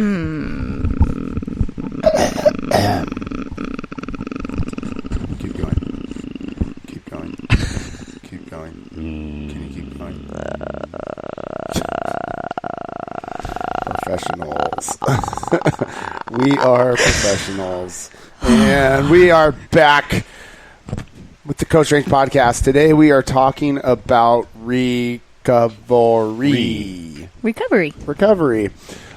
Keep going. Keep going. Keep going. Can you keep going? Professionals. We are professionals. And we are back with the Coach Strength Podcast. Today we are talking about recovery.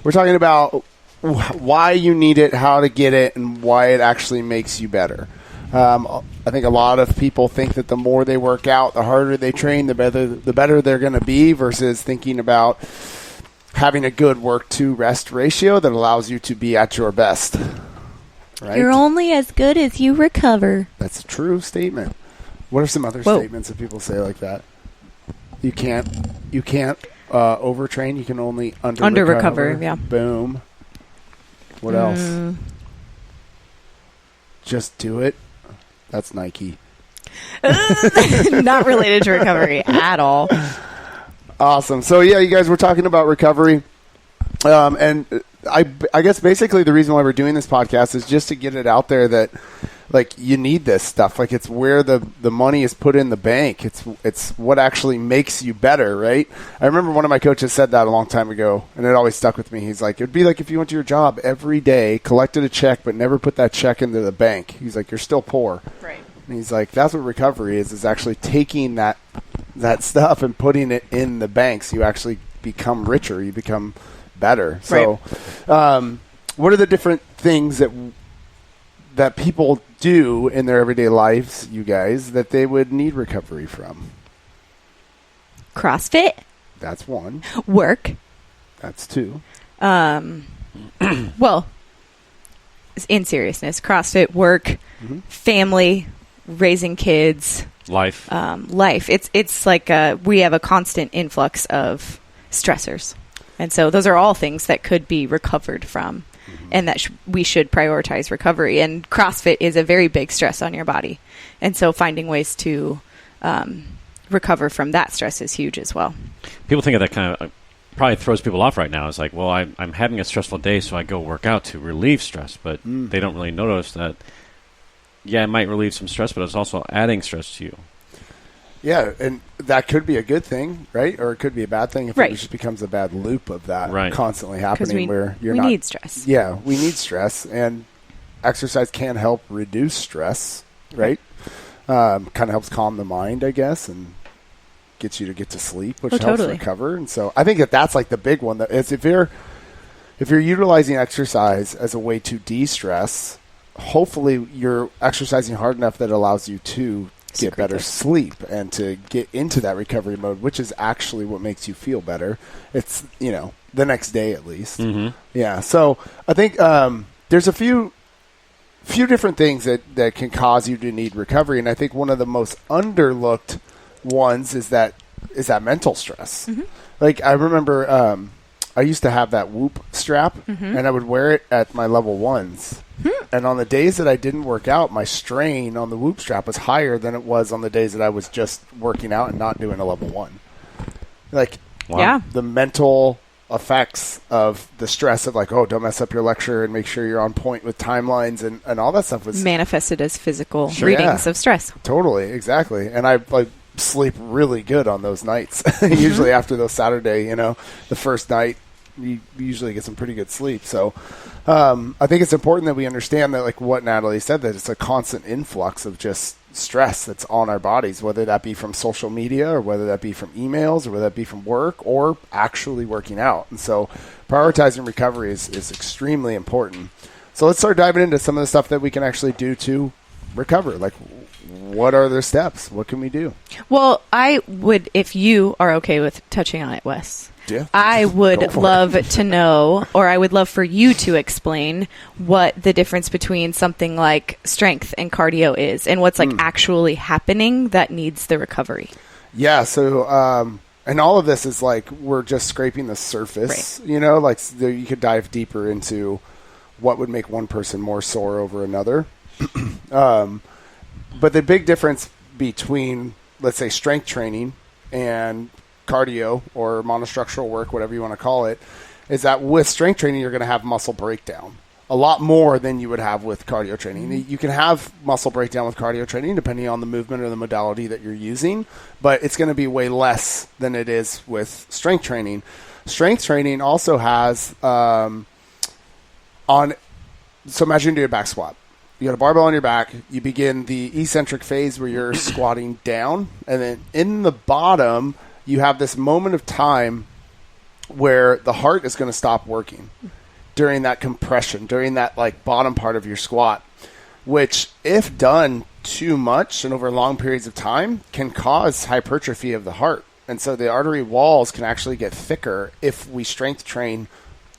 We're talking about why you need it, how to get it, and why it actually makes you better. I think a lot of people think that the more they work out, the harder they train, the better they're going to be, versus thinking about having a good work-to-rest ratio that allows you to be at your best. Right? You're only as good as you recover. That's a true statement. What are some other statements that people say like that? You can't overtrain. You can only under recover. Yeah. Boom. What else? Just do it. That's Nike. Not related to recovery at all. Awesome. So yeah, you guys were talking about recovery, and I guess basically the reason why we're doing this podcast is just to get it out there that, like, you need this stuff. Like, it's where the money is put in the bank. It's what actually makes you better, right? I remember one of my coaches said that a long time ago, and it always stuck with me. He's like, it'd be like if you went to your job every day, collected a check, but never put that check into the bank. He's like, you're still poor. Right. And he's like, that's what recovery is actually taking that stuff and putting it in the bank, so you actually become richer, you become better. So what are the different things that people do in their everyday lives, you guys, that they would need recovery from? CrossFit. That's one. Work. That's two. Well, in seriousness, CrossFit, work, family, raising kids, life. It's like we have a constant influx of stressors. And so those are all things that could be recovered from, and that we should prioritize recovery. And CrossFit is a very big stress on your body. And so finding ways to recover from that stress is huge as well. People think of that kind of probably throws people off right now. It's like, well, I'm having a stressful day, so I go work out to relieve stress. But they don't really notice that, yeah, it might relieve some stress, but it's also adding stress to you. Yeah, and that could be a good thing, right? Or it could be a bad thing if it just becomes a bad loop of that constantly happening where we need stress. Yeah, we need stress, and exercise can help reduce stress, right? Kind of helps calm the mind, I guess, and gets you to get to sleep, which helps recover. And so I think that's like the big one. That is, if you're utilizing exercise as a way to de-stress, hopefully you're exercising hard enough that allows you to get better sleep and to get into that recovery mode, which is actually what makes you feel better. It's, the next day at least. Yeah. So I think there's a few different things that can cause you to need recovery. And I think one of the most underlooked ones is that mental stress. Like, I remember I used to have that Whoop strap, and I would wear it at my level ones. And on the days that I didn't work out, my strain on the Whoop strap was higher than it was on the days that I was just working out and not doing a level one. Like, the mental effects of the stress of, like, oh, don't mess up your lecture and make sure you're on point with timelines and all that stuff was manifested as physical readings of stress. Totally, exactly. And I sleep really good on those nights. Usually after those Saturday, the first night, you usually get some pretty good sleep. So I think it's important that we understand that, like what Natalie said, that it's a constant influx of just stress that's on our bodies, whether that be from social media or whether that be from emails or whether that be from work or actually working out. And so prioritizing recovery is extremely important. So let's start diving into some of the stuff that we can actually do to recover. Like, what are the steps? What can we do? Well, I would, if you are okay with touching on it, Wes, yeah, I would love to know, or I would love for you to explain what the difference between something like strength and cardio is, and what's actually happening that needs the recovery. Yeah. So, and all of this is like, we're just scraping the surface, like you could dive deeper into what would make one person more sore over another. But the big difference between, let's say, strength training and cardio or monostructural work, whatever you want to call it, is that with strength training, you're going to have muscle breakdown a lot more than you would have with cardio training. You can have muscle breakdown with cardio training depending on the movement or the modality that you're using, but it's going to be way less than it is with strength training. Strength training also has so imagine you do a back squat. You got a barbell on your back. You begin the eccentric phase where you're squatting down, and then in the bottom, you have this moment of time where the heart is going to stop working during that compression, during that like bottom part of your squat, which if done too much and over long periods of time can cause hypertrophy of the heart. And so the artery walls can actually get thicker if we strength train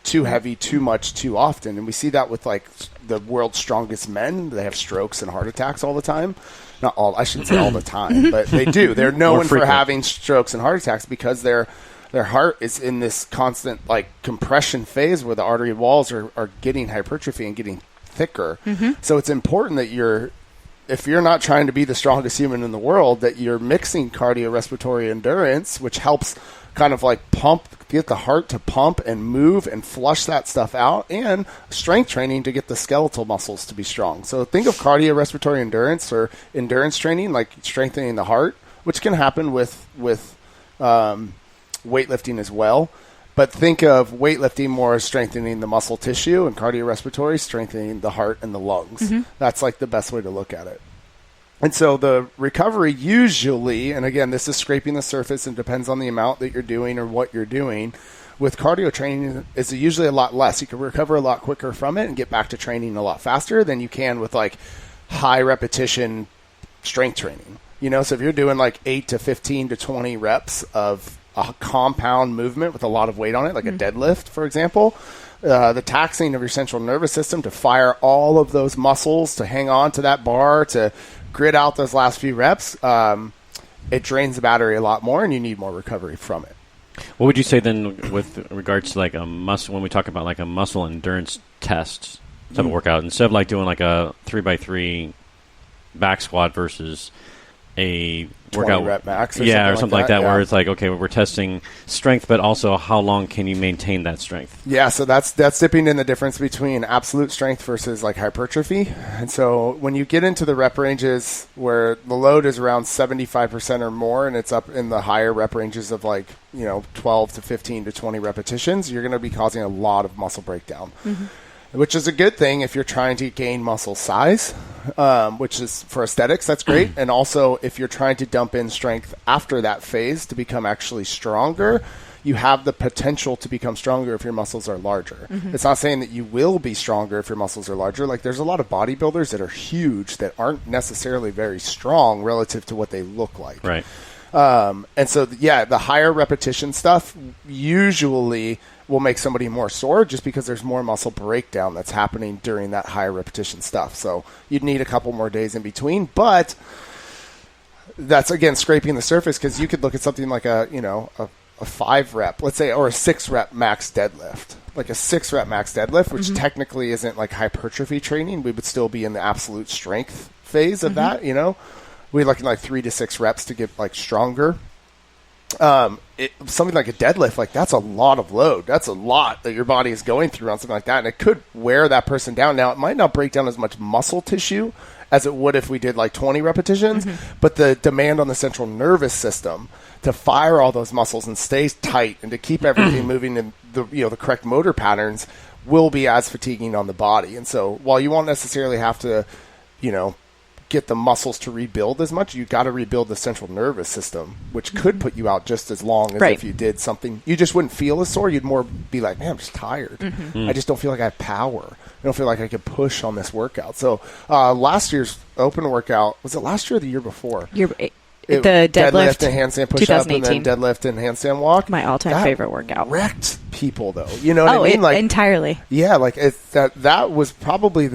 too heavy, too much, too often. And we see that with like the world's strongest men. They have strokes and heart attacks all the time. Not all, I shouldn't say all the time, but they do. They're known for having strokes and heart attacks because their heart is in this constant like compression phase where the artery walls are getting hypertrophy and getting thicker. So it's important that if you're not trying to be the strongest human in the world, that you're mixing cardiorespiratory endurance, which helps kind of like get the heart to pump and move and flush that stuff out, and strength training to get the skeletal muscles to be strong. So think of cardiorespiratory endurance or endurance training like strengthening the heart, which can happen with weightlifting as well. But think of weightlifting more as strengthening the muscle tissue, and cardiorespiratory strengthening the heart and the lungs. That's like the best way to look at it. And so the recovery usually, and again, this is scraping the surface and depends on the amount that you're doing or what you're doing. With cardio training, is usually a lot less. You can recover a lot quicker from it and get back to training a lot faster than you can with like high repetition strength training. So if you're doing like 8 to 15 to 20 reps of a compound movement with a lot of weight on it, like a deadlift, for example, the taxing of your central nervous system to fire all of those muscles to hang on to that bar, to grit out those last few reps, it drains the battery a lot more and you need more recovery from it. What would you say then with regards to like a muscle, when we talk about like a muscle endurance test type of workout, instead of like doing like a 3x3 back squat versus a workout rep max or something like that where it's like, okay, we're testing strength, but also how long can you maintain that strength? Yeah, so that's dipping in the difference between absolute strength versus like hypertrophy. And so when you get into the rep ranges where the load is around 75% or more, and it's up in the higher rep ranges of like 12 to 15 to 20 repetitions, you're going to be causing a lot of muscle breakdown. Which is a good thing if you're trying to gain muscle size, which is for aesthetics, that's great. And also if you're trying to dump in strength after that phase to become actually stronger, you have the potential to become stronger if your muscles are larger. It's not saying that you will be stronger if your muscles are larger. Like there's a lot of bodybuilders that are huge that aren't necessarily very strong relative to what they look like. Right. And so, the higher repetition stuff usually will make somebody more sore just because there's more muscle breakdown that's happening during that higher repetition stuff. So you'd need a couple more days in between, but that's again scraping the surface, because you could look at something like a 5 rep, let's say, or a 6 rep max deadlift. Like a 6 rep max deadlift, which technically isn't like hypertrophy training. We would still be in the absolute strength phase of that, We're looking like 3 to 6 reps to get like stronger. Something like a deadlift, like that's a lot of load. That's a lot that your body is going through on something like that, and it could wear that person down. Now, it might not break down as much muscle tissue as it would if we did like 20 repetitions, but the demand on the central nervous system to fire all those muscles and stay tight and to keep everything moving in the correct motor patterns will be as fatiguing on the body. And so while you won't necessarily have to, get the muscles to rebuild as much, you got to rebuild the central nervous system, which could put you out just as long as if you did something. You just wouldn't feel as sore. You'd more be like, man, I'm just tired. I just don't feel like I have power. I don't feel like I could push on this workout. So last year's open workout, was it last year or the year before? The deadlift and handstand push-up, and then deadlift and handstand walk. My all-time favorite workout. Wrecked people, though. You know what I mean? Like entirely. Yeah, like that was probably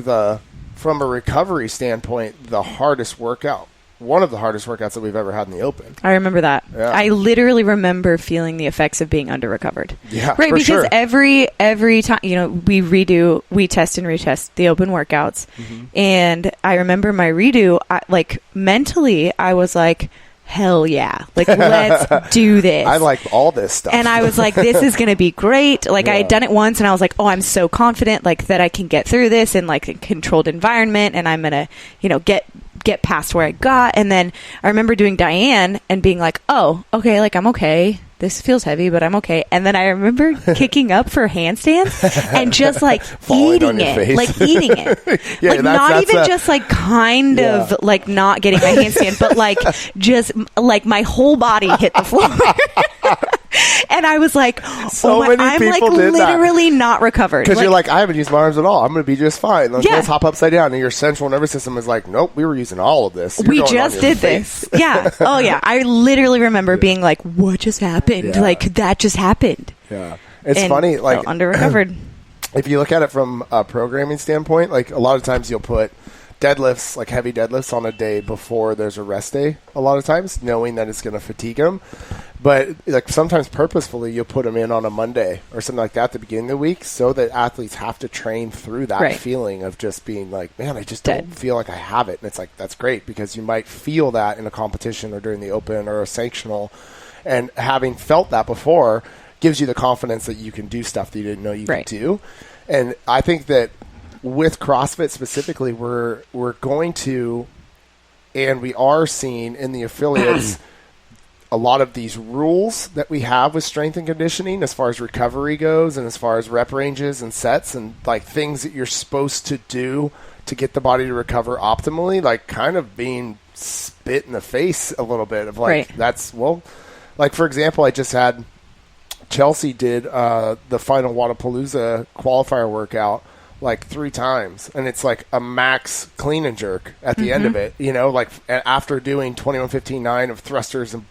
from a recovery standpoint, the hardest workout. One of the hardest workouts that we've ever had in the open. I remember that. Yeah. I literally remember feeling the effects of being under-recovered. Yeah, right, because sure. every time, we test and retest the open workouts. And I remember my redo, mentally, I was like, hell yeah. Like, let's do this. I like all this stuff. And I was like, this is going to be great. Like, I had done it once and I was like, oh, I'm so confident, like, that I can get through this in like a controlled environment, and I'm going to, you know, get past where I got. And then I remember doing Diane and being like, oh, okay, like, I'm okay. This feels heavy, but I'm okay. And then I remember kicking up for handstands and just like eating it. Like eating it. Yeah, like not even just like kind of like not getting my handstand, but like just like my whole body hit the floor. And I was like, so many I'm like people did literally not recovered. Because you're like, I haven't used my arms at all. I'm going to be just fine. Let's hop upside down. And your central nervous system is like, nope, we were using all of this. We just did this. Yeah. Oh, yeah. I literally remember being like, what just happened? Yeah. Like, that just happened. Yeah. It's funny. Like, under-recovered. If you look at it from a programming standpoint, like a lot of times you'll put deadlifts, like heavy deadlifts, on a day before there's a rest day, a lot of times, knowing that it's going to fatigue them. But like sometimes purposefully you'll put them in on a Monday or something like that at the beginning of the week, so that athletes have to train through that feeling of just being like, man, I just don't feel like I have it. And it's like, that's great, because you might feel that in a competition or during the open or a sanctional, and having felt that before gives you the confidence that you can do stuff that you didn't know you could do. And I think that with CrossFit specifically, we're going to, and we are seeing in the affiliates a lot of these rules that we have with strength and conditioning as far as recovery goes, and as far as rep ranges and sets, and like things that you're supposed to do to get the body to recover optimally, like kind of being spit in the face a little bit of like, that's, well, like for example, I just had Chelsea did the final Wadapalooza qualifier workout like 3 times, and it's like a max clean and jerk at the end of it, you know, like after doing 21-15-9 of thrusters and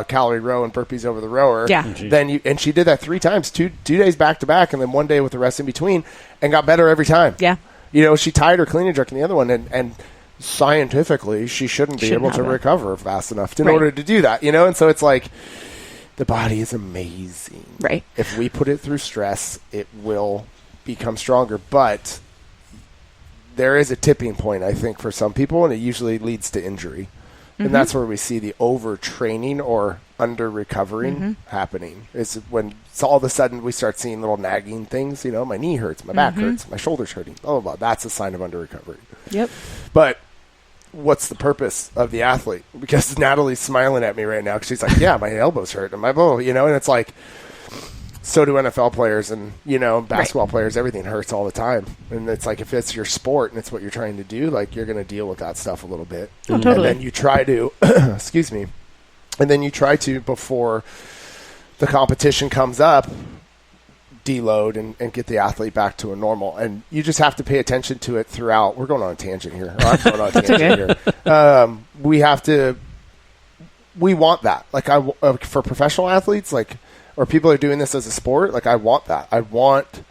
calorie row and burpees over the rower. Yeah. Then and she did that 3 times, two days back to back, and then 1 day with the rest in between, and got better every time. Yeah. You know, she tied her clean and jerk in the other one, and scientifically she shouldn't be able to recover fast enough in order to do that, you know? And so it's like, the body is amazing. Right. If we put it through stress, it will become stronger. But there is a tipping point, I think, for some people, and it usually leads to injury. And that's where we see the overtraining or under-recovering happening. Is when all of a sudden we start seeing little nagging things, you know, my knee hurts, my back hurts, my shoulder's hurting, blah, blah, blah. That's a sign of under-recovery. Yep. But what's the purpose of the athlete? Because Natalie's smiling at me right now because she's like, yeah, my elbows hurt and my blah, you know, and it's like, so do NFL players and, you know, basketball players. Everything hurts all the time. And it's like, if it's your sport and it's what you're trying to do, like, you're going to deal with that stuff a little bit. Oh, totally. And then you try to, excuse me, and then you try to, before the competition comes up, deload and get the athlete back to a normal. And you just have to pay attention to it throughout. We're going on a tangent here. I'm going on a tangent here. We want that. Like, for professional athletes, like, or people are doing this as a sport, like, I want that. I want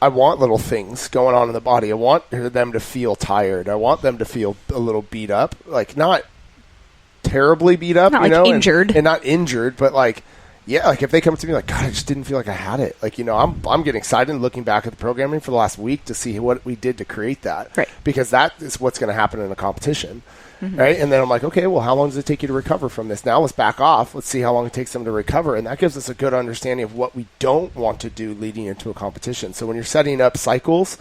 little things going on in the body. I want them to feel tired. I want them to feel a little beat up, like, not terribly beat up, not you like know, injured, and not injured, but like, yeah, like if they come to me like, God, I just didn't feel like I had it. Like, you know, I'm getting excited looking back at the programming for the last week to see what we did to create that, right? Because that is what's going to happen in a competition. Right. And then I'm like, okay, well, how long does it take you to recover from this? Now let's back off. Let's see how long it takes them to recover. And that gives us a good understanding of what we don't want to do leading into a competition. So when you're setting up cycles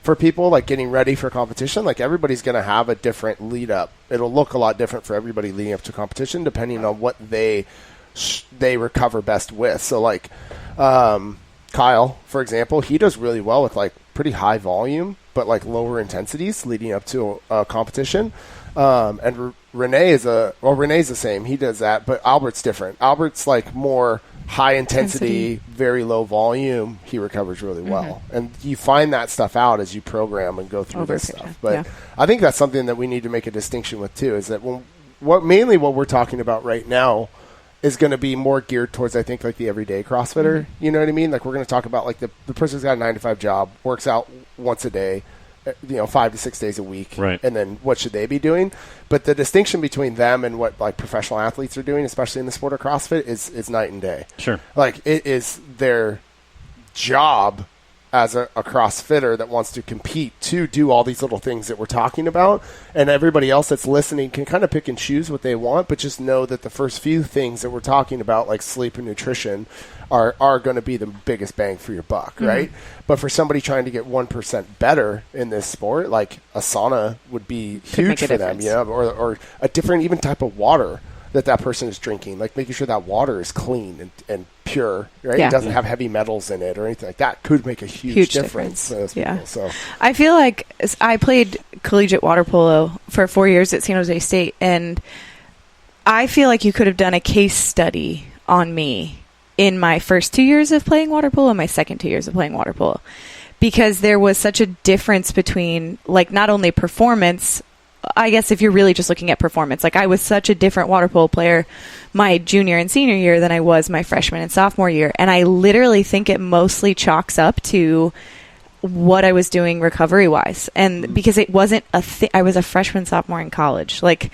for people, like getting ready for competition, like everybody's going to have a different lead up. It'll look a lot different for everybody leading up to competition, depending on what they recover best with. So like Kyle, for example, he does really well with like pretty high volume, but like lower intensities leading up to a competition. And Renee's the same. He does that, but Albert's different. Albert's like more high intensity, very low volume. He recovers really well. And you find that stuff out as you program and go through this stuff. But I think that's something that we need to make a distinction with too, is that what we're talking about right now is going to be more geared towards, I think, like the everyday CrossFitter. You know what I mean? Like, we're going to talk about like the person's got a 9-to-5 job, works out once a day, you know, 5 to 6 days a week, right? And then what should they be doing? But the distinction between them and what like professional athletes are doing, especially in the sport of CrossFit, is night and day. Sure. Like, it is their job as a CrossFitter that wants to compete to do all these little things that we're talking about, and everybody else that's listening can kind of pick and choose what they want, but just know that the first few things that we're talking about, like sleep and nutrition, are going to be the biggest bang for your buck, right? But for somebody trying to get 1% better in this sport, like a sauna would be huge for them, or a different even type of water that person is drinking, like making sure that water is clean and pure, right? It doesn't have heavy metals in it or anything like that. Could make a huge difference for those people. So I feel like I played collegiate water polo for 4 years at San Jose State, and I feel like you could have done a case study on me in my first 2 years of playing water polo and my second 2 years of playing water polo, because there was such a difference between, like, not only performance, I guess if you're really just looking at performance, like I was such a different water polo player my junior and senior year than I was my freshman and sophomore year. And I literally think it mostly chalks up to what I was doing recovery wise. And because it wasn't I was a freshman, sophomore in college. Like,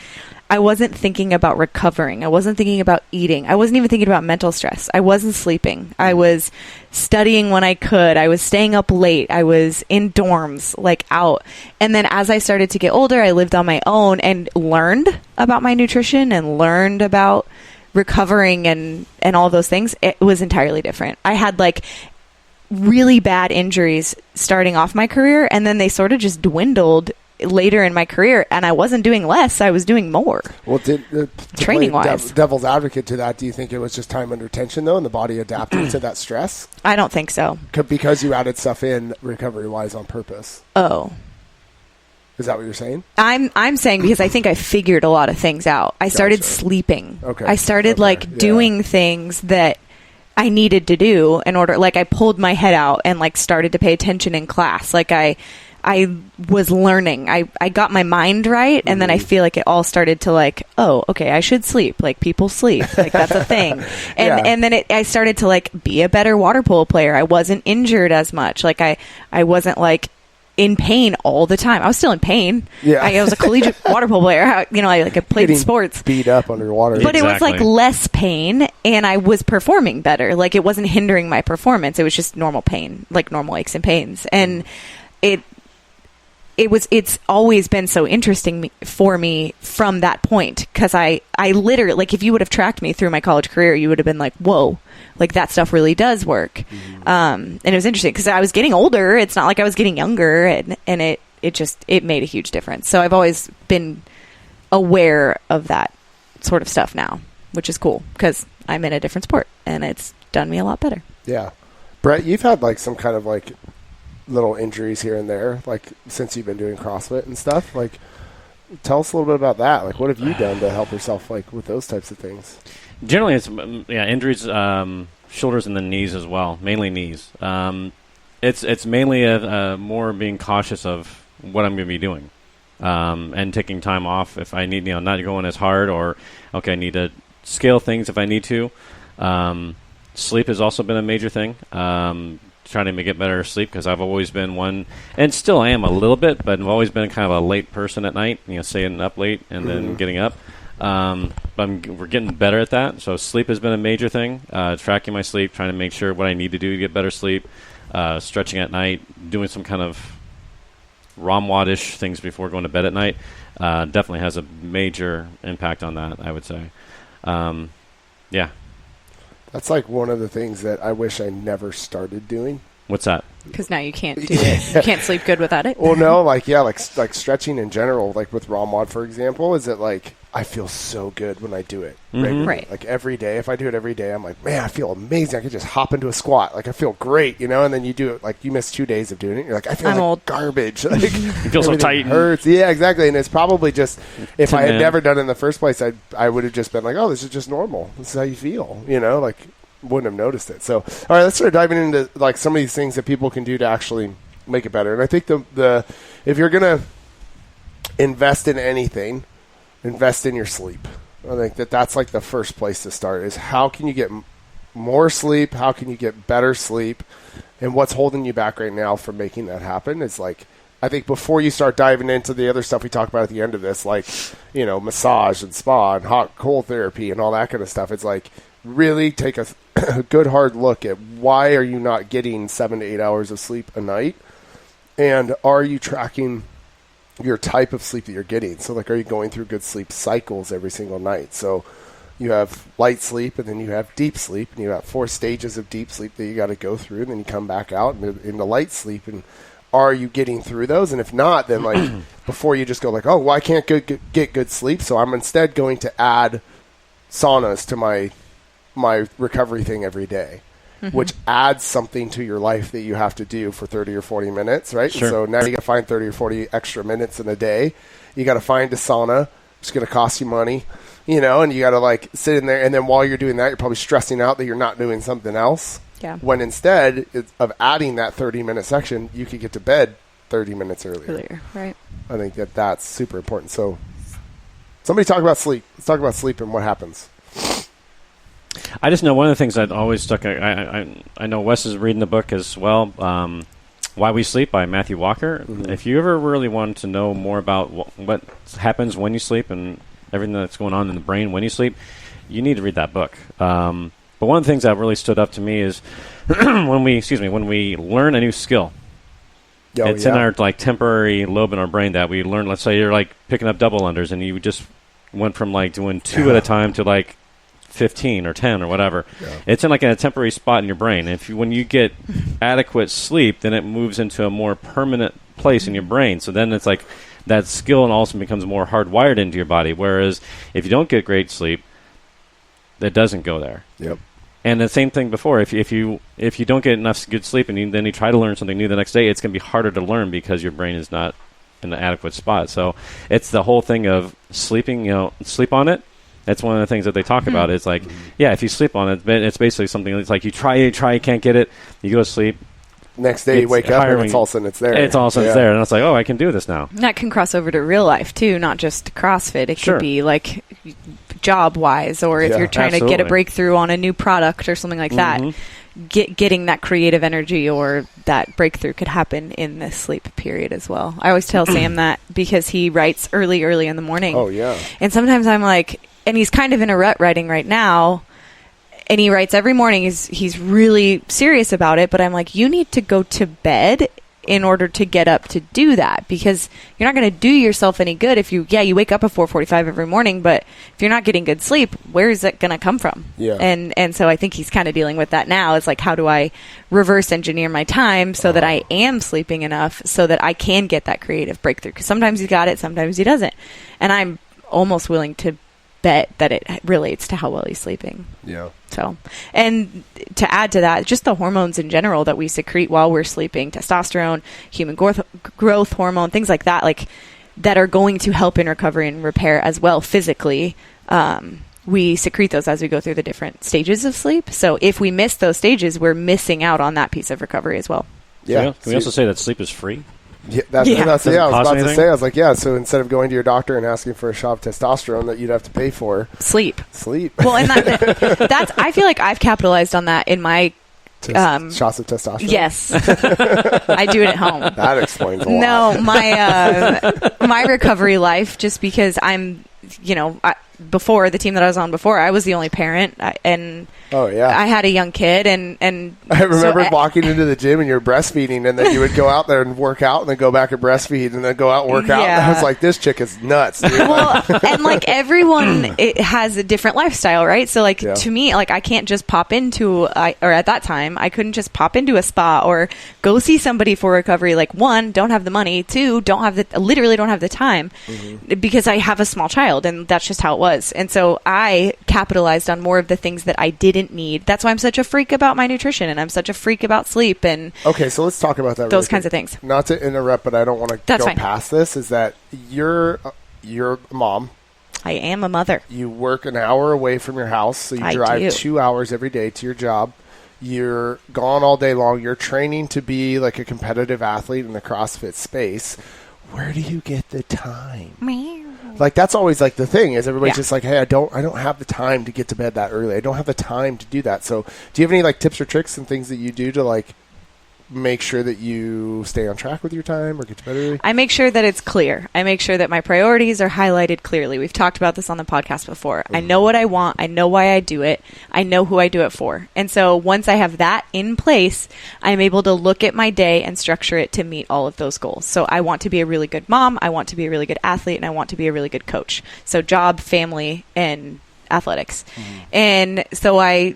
I wasn't thinking about recovering. I wasn't thinking about eating. I wasn't even thinking about mental stress. I wasn't sleeping. I was studying when I could. I was staying up late. I was in dorms, like out. And then as I started to get older, I lived on my own and learned about my nutrition and learned about recovering and all those things. It was entirely different. I had like really bad injuries starting off my career, and then they sort of just dwindled later in my career, and I wasn't doing less, I was doing more. Well, training wise, devil's advocate to that, do you think it was just time under tension though, and the body adapted to that stress? I don't think so. Because you added stuff in recovery wise on purpose. Oh, is that what you're saying? I'm saying because I think I figured a lot of things out. I started sleeping. Okay. I started doing things that I needed to do in order, like I pulled my head out and like started to pay attention in class. Like I was learning. I got my mind right, and then I feel like it all started to like, oh, okay, I should sleep. Like, people sleep. Like, that's a thing. And then I started to like be a better water polo player. I wasn't injured as much. Like I wasn't like in pain all the time. I was still in pain. Yeah. I was a collegiate water polo player. I played sports. Beat up underwater. But it was like less pain, and I was performing better. Like, it wasn't hindering my performance. It was just normal pain, like normal aches and pains. And it's always been so interesting for me from that point, because I literally, like, if you would have tracked me through my college career, you would have been like, whoa, like that stuff really does work. And it was interesting because I was getting older. It's not like I was getting younger, and it made a huge difference. So I've always been aware of that sort of stuff now, which is cool because I'm in a different sport and it's done me a lot better. Yeah. Brett, you've had like some kind of like little injuries here and there, like since you've been doing CrossFit and stuff. Like, tell us a little bit about that. Like, what have you done to help yourself like with those types of things? Generally, it's injuries, shoulders and then knees as well, mainly knees. It's mainly more being cautious of what I'm going to be doing, and taking time off if I need, not going as hard, or okay, I need to scale things if I need to. Sleep has also been a major thing. Trying to get better sleep, because I've always been one, and still I am a little bit, but I've always been kind of a late person at night, staying up late and then getting up. But we're getting better at that. So sleep has been a major thing. Tracking my sleep, trying to make sure what I need to do to get better sleep. Stretching at night, doing some kind of ROMWOD-ish things before going to bed at night. Definitely has a major impact on that, I would say. Yeah. That's like one of the things that I wish I never started doing. What's that? Because now you can't do it. You can't sleep good without it. Well, no, like stretching in general, like with ROMWOD, for example, is that like I feel so good when I do it. Right. Like every day, if I do it every day, I'm like, man, I feel amazing. I could just hop into a squat. Like I feel great, And then you do it, like you miss 2 days of doing it. You're like, I feel like old. garbage. Like, you feel so tight. Hurts. Yeah, exactly. And it's probably just, if I had never done it in the first place, I would have just been like, oh, this is just normal. This is how you feel, like wouldn't have noticed it. So, all right, let's start diving into like some of these things that people can do to actually make it better. And I think the if you're going to invest in anything, invest in your sleep. I think that's like the first place to start, is how can you get more sleep? How can you get better sleep? And what's holding you back right now from making that happen is like, I think before you start diving into the other stuff we talk about at the end of this, like, massage and spa and hot cold therapy and all that kind of stuff, it's like really take a good hard look at why are you not getting 7 to 8 hours of sleep a night, and are you tracking your type of sleep that you're getting? So like, are you going through good sleep cycles every single night? So you have light sleep, and then you have deep sleep, and you have 4 stages of deep sleep that you got to go through, and then you come back out into light sleep. And are you getting through those? And if not, then like before you just go like, oh, well, I can't get good sleep, so I'm instead going to add saunas to my recovery thing every day, which adds something to your life that you have to do for 30 or 40 minutes, right? Sure. So now you got to find 30 or 40 extra minutes in a day. You got to find a sauna. It's going to cost you money. And you got to like sit in there, and then while you're doing that, you're probably stressing out that you're not doing something else. Yeah. When instead of adding that 30-minute section, you could get to bed 30 minutes earlier. Right. I think that's super important. So somebody talk about sleep. Let's talk about sleep and what happens. I just know one of the things that always stuck. I know Wes is reading the book as well. Why We Sleep by Matthew Walker. Mm-hmm. If you ever really want to know more about what happens when you sleep and everything that's going on in the brain when you sleep, you need to read that book. But one of the things that really stood up to me is when we learn a new skill. It's in our like temporary lobe in our brain that we learn. Let's say you're like picking up double unders, and you just went from like doing 2 at a time to like 15 or 10 or whatever. It's in like in a temporary spot in your brain. And when you get adequate sleep, then it moves into a more permanent place in your brain. So then it's like that skill and also becomes more hardwired into your body. Whereas if you don't get great sleep, that doesn't go there. Yep. And the same thing before. If you don't get enough good sleep and then you try to learn something new the next day, it's going to be harder to learn because your brain is not in an adequate spot. So it's the whole thing of sleeping. Sleep on it. That's one of the things that they talk about. Is like, if you sleep on it, it's basically something that's like you try, you can't get it. You go to sleep. Next day you wake up and it's all of a sudden it's there. It's all of a sudden it's there. And it's like, oh, I can do this now. That can cross over to real life, too, not just CrossFit. It could be like job-wise, or if you're trying to get a breakthrough on a new product or something like that. Getting that creative energy or that breakthrough could happen in this sleep period as well. I always tell Sam that because he writes early in the morning. Oh, yeah. And sometimes I'm like, and he's kind of in a rut writing right now, and he writes every morning. He's really serious about it, but I'm like, you need to go to bed in order to get up to do that, because you're not going to do yourself any good if you wake up at 4:45 every morning, but if you're not getting good sleep, where is it going to come from? Yeah. And so I think he's kind of dealing with that now. It's like, how do I reverse engineer my time so that I am sleeping enough so that I can get that creative breakthrough? Because sometimes he got it, sometimes he doesn't. And I'm almost willing to bet that it relates to how well he's sleeping. Yeah. So, and to add to that, just the hormones in general that we secrete while we're sleeping, testosterone, human growth hormone, things like that, like that are going to help in recovery and repair as well physically. We secrete those as we go through the different stages of sleep. So if we miss those stages, we're missing out on that piece of recovery as well. Yeah. Can we also say that sleep is free? Yeah, I was about to say. I was like, so instead of going to your doctor and asking for a shot of testosterone that you'd have to pay for, sleep. Well, and that's I feel like I've capitalized on that in my shots of testosterone. Yes, I do it at home. That explains a lot. No, my recovery life, just because I'm, before the team that I was on before, I was the only parent, and I had a young kid, and I remember walking into the gym and you're breastfeeding, and then you would go out there and work out, and then go back and breastfeed, and then go out and work out. And I was like, this chick is nuts. Dude. Well, and like everyone, it has a different lifestyle, right? So like to me, like I can't just pop into, or at that time, I couldn't just pop into a spa or go see somebody for recovery. Like, one, don't have the money. Two, literally don't have the time because I have a small child, and that's just how it was. And so I capitalized on more of the things that I didn't need. That's why I'm such a freak about my nutrition, and I'm such a freak about sleep. And okay, so let's talk about that. Those kinds of things. Not to interrupt, but I don't want to go past this. Is that you're a mom? I am a mother. You work an hour away from your house, so you drive 2 hours every day to your job. You're gone all day long. You're training to be like a competitive athlete in the CrossFit space. Where do you get the time? Like, that's always like the thing is everybody's just like, hey, I don't have the time to get to bed that early. I don't have the time to do that. So do you have any like tips or tricks and things that you do to like make sure that you stay on track with your time or get to bed early? I make sure that it's clear. I make sure that my priorities are highlighted clearly. We've talked about this on the podcast before. I know what I want. I know why I do it. I know who I do it for. And so once I have that in place, I'm able to look at my day and structure it to meet all of those goals. So I want to be a really good mom. I want to be a really good athlete, and I want to be a really good coach. So job, family, and athletics. And so I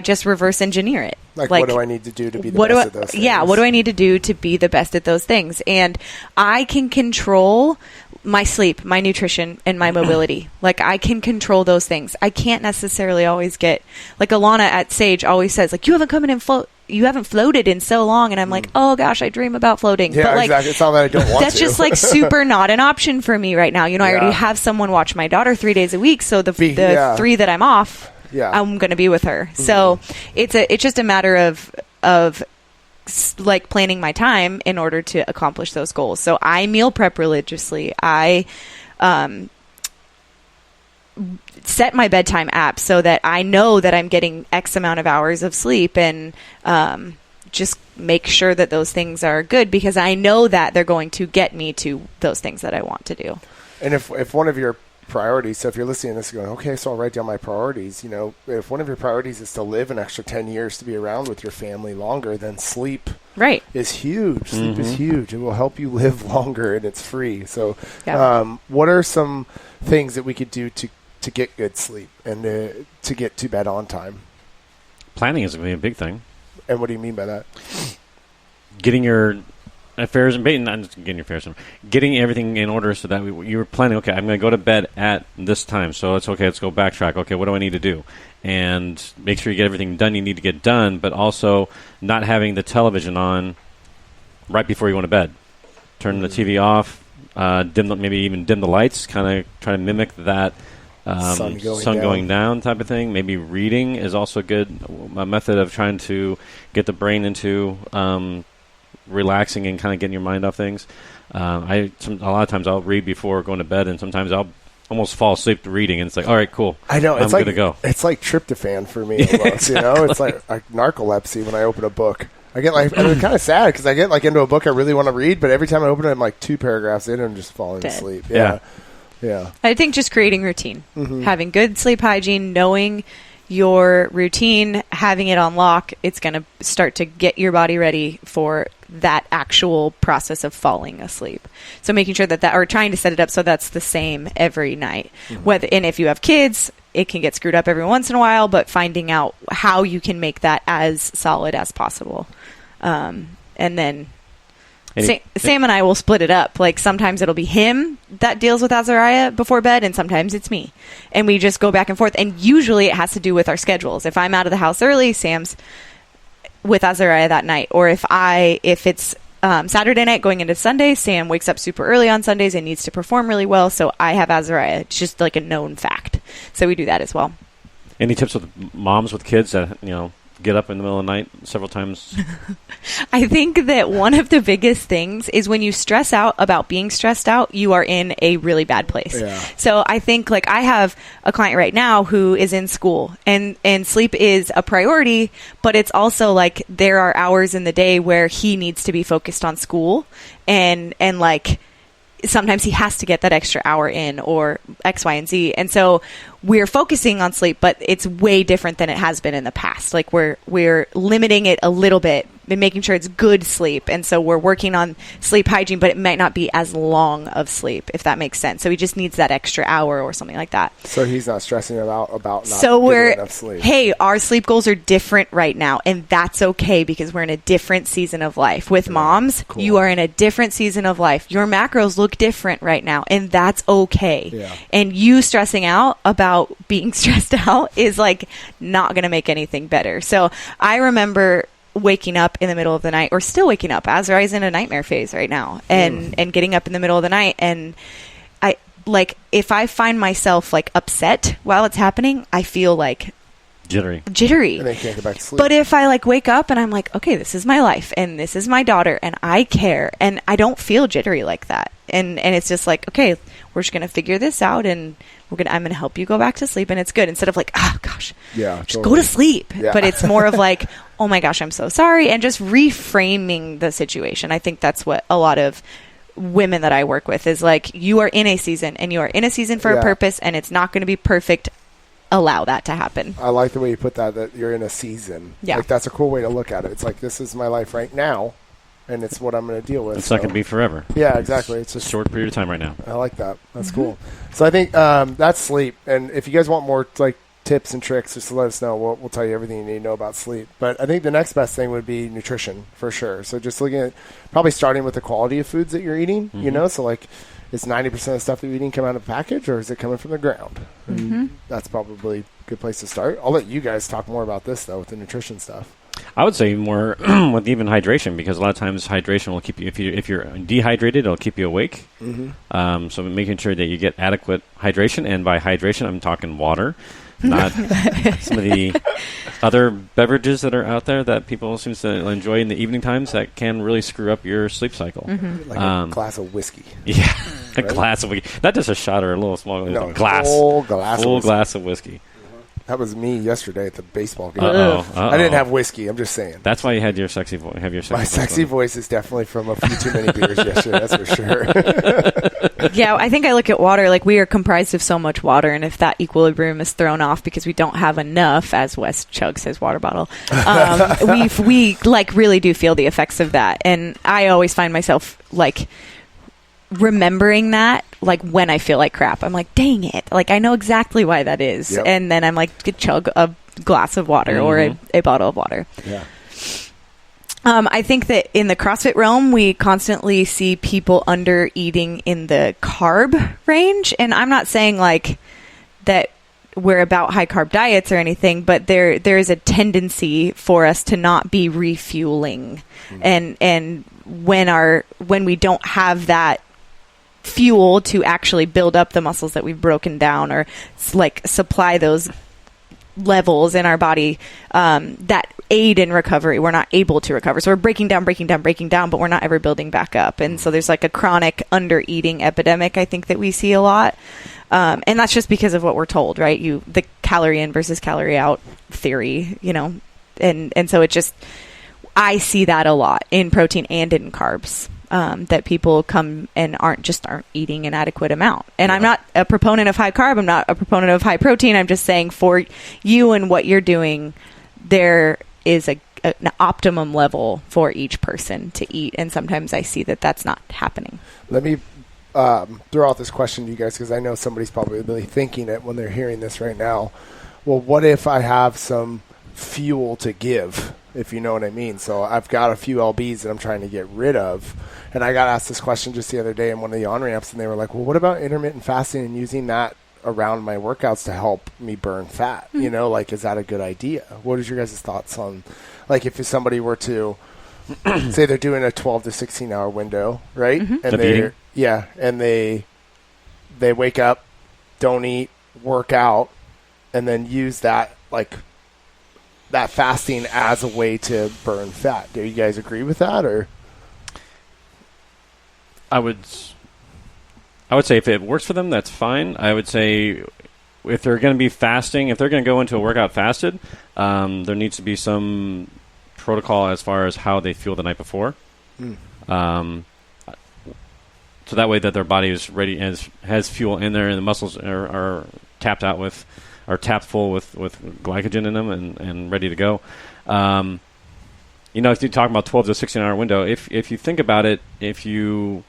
just reverse engineer it. Like, what do I need to do to be the best at those things? Yeah, what do I need to do to be the best at those things? And I can control my sleep, my nutrition, and my mobility. Like, I can control those things. I can't necessarily always get, like Alana at Sage always says, like, you haven't come in and you haven't floated in so long. And I'm like, oh gosh, I dream about floating. Yeah, but like, exactly. It's not that I don't want that's to. just like super not an option for me right now. You know, I already have someone watch my daughter 3 days a week. So the 3 that I'm off, I'm going to be with her. So it's just a matter of like planning my time in order to accomplish those goals. So I meal prep religiously. I set my bedtime app so that I know that I'm getting X amount of hours of sleep, and just make sure that those things are good, because I know that they're going to get me to those things that I want to do. And if one of your priorities, so if you're listening to this going, okay, so I'll write down my priorities, you know, if one of your priorities is to live an extra 10 years to be around with your family longer, then sleep is huge. Sleep is huge. It will help you live longer, and it's free. So what are some things that we could do to get good sleep and to get to bed on time? Planning is going to be a big thing. And what do you mean by that? Getting your affairs and not just getting your affairs, getting everything in order so that you were planning, okay, I'm going to go to bed at this time, so it's okay, let's go backtrack. Okay, what do I need to do? And make sure you get everything done you need to get done, but also not having the television on right before you go to bed. Turn the TV off, maybe even dim the lights, kind of try to mimic that sun going down type of thing. Maybe reading is also a method of trying to get the brain into relaxing and kind of getting your mind off things. A lot of times I'll read before going to bed, and sometimes I'll almost fall asleep reading, and it's like, all right, cool. I know. I'm good to go. It's like tryptophan for me almost, exactly. You know? It's like narcolepsy when I open a book. I get like, and it's kind of sad because I get like into a book I really want to read, but every time I open it, I'm like 2 paragraphs in and I'm just falling asleep. Yeah. I think just creating routine, having good sleep hygiene, knowing your routine, having it on lock, it's going to start to get your body ready for that actual process of falling asleep. So making sure that or trying to set it up so that's the same every night. And if you have kids, it can get screwed up every once in a while, but finding out how you can make that as solid as possible. And then Sam and I will split it up. Like, sometimes it'll be him that deals with Azariah before bed, and sometimes it's me. And we just go back and forth. And usually it has to do with our schedules. If I'm out of the house early, Sam's with Azariah that night. Or if it's Saturday night going into Sunday, Sam wakes up super early on Sundays and needs to perform really well. So I have Azariah. It's just like a known fact. So we do that as well. Any tips with moms with kids that, get up in the middle of the night several times? I think that one of the biggest things is when you stress out about being stressed out, you are in a really bad place. Yeah. So I think, like, I have a client right now who is in school, and sleep is a priority, but it's also like there are hours in the day where he needs to be focused on school, and like sometimes he has to get that extra hour in, or X, Y, and Z. And so we're focusing on sleep, but it's way different than it has been in the past. Like, we're limiting it a little bit and making sure it's good sleep. And so we're working on sleep hygiene, but it might not be as long of sleep, if that makes sense. So he just needs that extra hour or something like that. So he's not stressing about not getting enough sleep. Hey, our sleep goals are different right now, and that's okay, because we're in a different season of life. With moms, cool. You are in a different season of life. Your macros look different right now, and that's okay. Yeah. And you stressing out about being stressed out is like not going to make anything better. So I remember waking up in the middle of the night, or still waking up. Azariah's in a nightmare phase right now, and getting up in the middle of the night, and I like, if I find myself like upset while it's happening, I feel like jittery, and I can't go back to sleep. But if I like wake up and I'm like, okay, this is my life, and this is my daughter, and I care, and I don't feel jittery like that, and it's just like, okay, we're just gonna figure this out, and I'm gonna help you go back to sleep, and it's good, instead of like, oh gosh, yeah, just go to sleep. Yeah. But it's more of like, oh my gosh, I'm so sorry, and just reframing the situation. I think that's what a lot of women that I work with is like, you are in a season, and you are in a season for a purpose, and it's not going to be perfect. Allow that to happen. I like the way you put that you're in a season. Yeah. Like, that's a cool way to look at it. It's like, this is my life right now, and it's what I'm going to deal with. It's not going to be forever. Yeah, exactly. It's just a short period of time right now. I like that. That's cool. So I think that's sleep. And if you guys want more like tips and tricks, just let us know. We'll tell you everything you need to know about sleep. But I think the next best thing would be nutrition for sure. So just looking at probably starting with the quality of foods that you're eating, you know, so like, is 90% of the stuff that you're eating come out of a package, or is it coming from the ground? That's probably a good place to start. I'll let you guys talk more about this, though, with the nutrition stuff. I would say more with even hydration, because a lot of times hydration will keep you, if you're dehydrated, it'll keep you awake. So making sure that you get adequate hydration, and by hydration, I'm talking water, not some of the other beverages that are out there that people seem to enjoy in the evening times that can really screw up your sleep cycle. Like a glass of whiskey. Yeah, a glass of whiskey. Not just a shot or a little small glass. Full glass of whiskey. That was me yesterday at the baseball game. Uh-oh. I didn't have whiskey. I'm just saying. That's why you had your sexy voice. My sexy voice is definitely from a few too many beers yesterday. That's for sure. Yeah, I think I look at water like we are comprised of so much water, and if that equilibrium is thrown off because we don't have enough, as Wes chugs his water bottle, we like really do feel the effects of that. And I always find myself like remembering that, like when I feel like crap, I'm like, dang it, like I know exactly why that is. And then I'm like, chug a glass of water or a bottle of water. I think that in the CrossFit realm, we constantly see people under eating in the carb range, and I'm not saying like that we're about high carb diets or anything, but there is a tendency for us to not be refueling, and when we don't have that fuel to actually build up the muscles that we've broken down, or like supply those levels in our body that aid in recovery, we're not able to recover. So we're breaking down, but we're not ever building back up. And so there's like a chronic under eating epidemic, I think, that we see a lot. And that's just because of what we're told, right? The calorie in versus calorie out theory, you know, and so it just, I see that a lot in protein and in carbs. That people come and aren't eating an adequate amount. And I'm not a proponent of high carb. I'm not a proponent of high protein. I'm just saying for you and what you're doing, there is an optimum level for each person to eat. And sometimes I see that that's not happening. Let me throw out this question to you guys, because I know somebody's probably really thinking it when they're hearing this right now. Well, what if I have some fuel to give, if you know what I mean? So I've got a few LBs that I'm trying to get rid of. And I got asked this question just the other day in one of the on-ramps, and they were like, well, what about intermittent fasting and using that around my workouts to help me burn fat? You know, like, is that a good idea? What is your guys' thoughts on, like, if somebody were to say they're doing a 12 to 16 hour window, right? And and they wake up, don't eat, work out, and then use that, like, that fasting as a way to burn fat. Do you guys agree with that, or? I would say if it works for them, that's fine. I would say if they're going to be fasting, if they're going to go into a workout fasted, there needs to be some protocol as far as how they fuel the night before. So that way that their body is ready, has fuel in there, and the muscles are tapped out with, are tapped full with glycogen in them and ready to go. You know, if you talk about 12 to 16 hour window, if you think about it, if you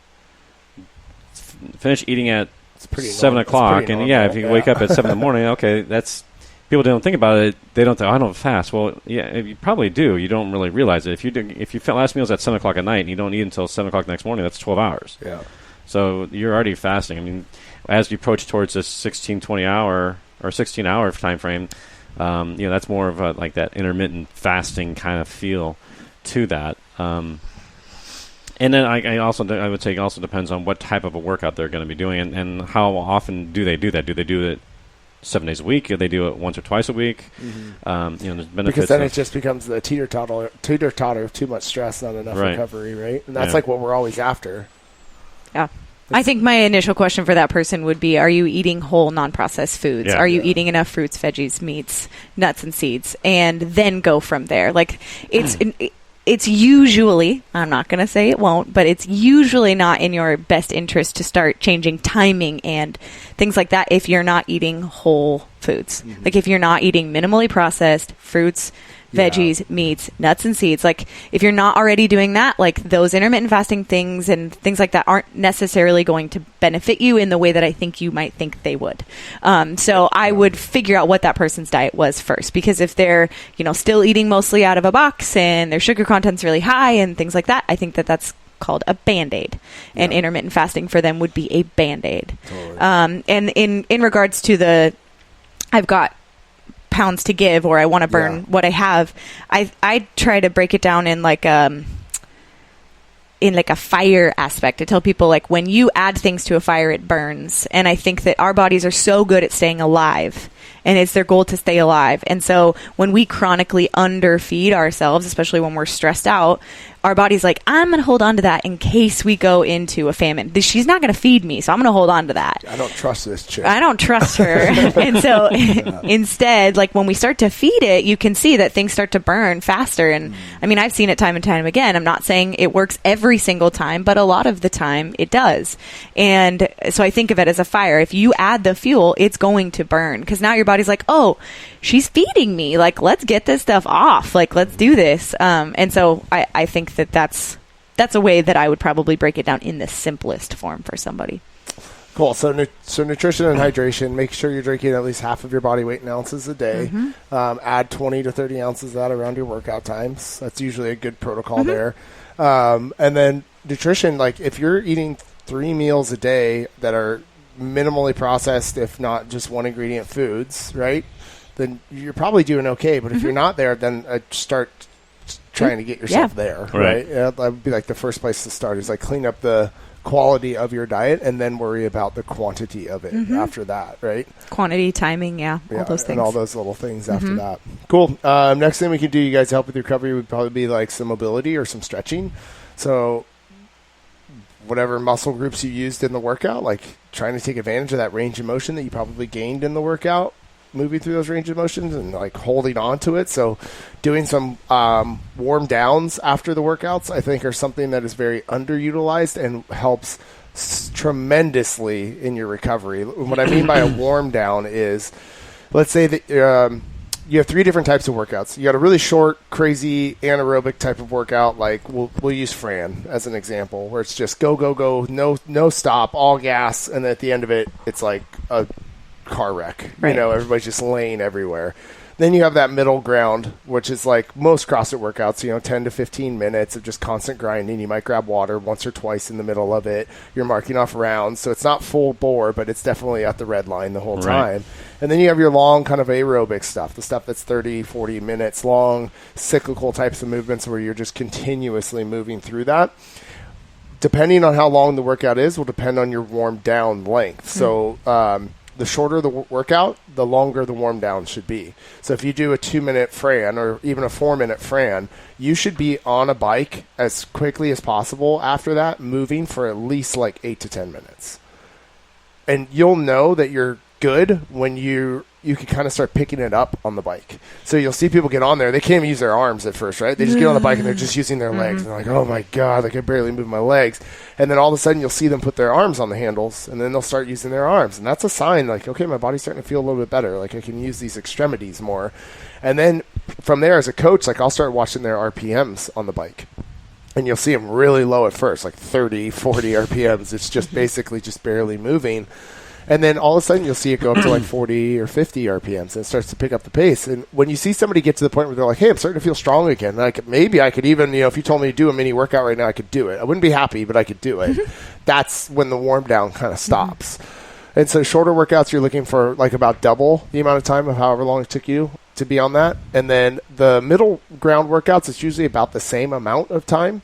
finish eating at 7 o'clock, and if you wake up at 7 in the morning, okay, that's, people don't think about it. They don't think, I don't fast. Well, yeah, you probably do. You don't really realize it. If your last meal's at 7 o'clock at night and you don't eat until 7 o'clock the next morning, that's 12 hours. Yeah. So you're already fasting. I mean, as you approach towards this 16 hour time frame, that's more of a, like that intermittent fasting kind of feel to that. And then I would say it also depends on what type of a workout they're going to be doing, and how often do they do that? Do they do it 7 days a week? Do they do it once or twice a week? There's benefits, because then it just becomes the teeter-totter of too much stress, not enough recovery, right? And that's like what we're always after. Yeah. I think my initial question for that person would be, are you eating whole non-processed foods? Yeah. Are you eating enough fruits, veggies, meats, nuts, and seeds? And then go from there. Like, it's usually, I'm not going to say it won't, but it's usually not in your best interest to start changing timing and things like that if you're not eating whole foods. Like, if you're not eating minimally processed fruits, veggies, meats, nuts, and seeds. Like, if you're not already doing that, like, those intermittent fasting things and things like that aren't necessarily going to benefit you in the way that I think you might think they would. So I would figure out what that person's diet was first, because if they're, still eating mostly out of a box and their sugar content's really high and things like that, I think that that's called a Band-Aid, and intermittent fasting for them would be a Band-Aid. Totally. And in regards to I've got pounds to give, or I want to burn what I have, I try to break it down in like a fire aspect. I tell people, like, when you add things to a fire, it burns. And I think that our bodies are so good at staying alive, and it's their goal to stay alive. And so when we chronically underfeed ourselves, especially when we're stressed out, our body's like, I'm going to hold on to that in case we go into a famine. She's not going to feed me, so I'm going to hold on to that. I don't trust this chick. I don't trust her. And so instead, like, when we start to feed it, you can see that things start to burn faster. And I mean, I've seen it time and time again. I'm not saying it works every single time, but a lot of the time it does. And so I think of it as a fire. If you add the fuel, it's going to burn, because now your body's like, oh, she's feeding me. Like, let's get this stuff off. Like, let's do this. And so I think that's a way that I would probably break it down in the simplest form for somebody. Cool. So nutrition and hydration, make sure you're drinking at least half of your body weight in ounces a day. Add 20 to 30 ounces of that around your workout times. That's usually a good protocol there. And then nutrition, like, if you're eating 3 meals a day that are minimally processed, if not just one ingredient foods, right, then you're probably doing okay. But if you're not there, then start trying to get yourself there, right? Yeah, that would be like the first place to start, is like clean up the quality of your diet and then worry about the quantity of it after that, right? Quantity, timing, all those things. And all those little things after that. Cool. Next thing we can do, you guys, to help with your recovery would probably be like some mobility or some stretching. So whatever muscle groups you used in the workout, like trying to take advantage of that range of motion that you probably gained in the workout, moving through those range of motions and like holding on to it. So doing some warm downs after the workouts, I think, are something that is very underutilized and helps tremendously in your recovery. What I mean by a warm down is, let's say that you have 3 different types of workouts. You got a really short, crazy anaerobic type of workout, like we'll use Fran as an example, where it's just go, go, go, no stop, all gas, and at the end of it, it's like a car wreck. Right. Everybody's just laying everywhere. Then you have that middle ground, which is like most CrossFit workouts, 10 to 15 minutes of just constant grinding. You might grab water once or twice in the middle of it. You're marking off rounds. So it's not full bore, but it's definitely at the red line the whole time. And then you have your long kind of aerobic stuff, the stuff that's 30, 40 minutes long, cyclical types of movements where you're just continuously moving through that. Depending on how long the workout is will depend on your warm down length. So, the shorter the workout, the longer the warm down should be. So if you do a 2-minute Fran or even a 4-minute Fran, you should be on a bike as quickly as possible after that, moving for at least like 8 to 10 minutes. And you'll know that you're good when you can kind of start picking it up on the bike. So you'll see people get on there. They can't even use their arms at first, right? They just get on the bike and they're just using their legs. And they're like, oh my God, I can barely move my legs. And then all of a sudden you'll see them put their arms on the handles, and then they'll start using their arms. And that's a sign like, okay, my body's starting to feel a little bit better. Like I can use these extremities more. And then from there, as a coach, like I'll start watching their RPMs on the bike. And you'll see them really low at first, like 30, 40 RPMs. It's just basically just barely moving. And then all of a sudden you'll see it go up to like 40 or 50 RPMs, and it starts to pick up the pace. And when you see somebody get to the point where they're like, hey, I'm starting to feel strong again, like maybe I could even, if you told me to do a mini workout right now, I could do it. I wouldn't be happy, but I could do it. That's when the warm down kind of stops. And so shorter workouts, you're looking for like about double the amount of time of however long it took you to be on that. And then the middle ground workouts, it's usually about the same amount of time.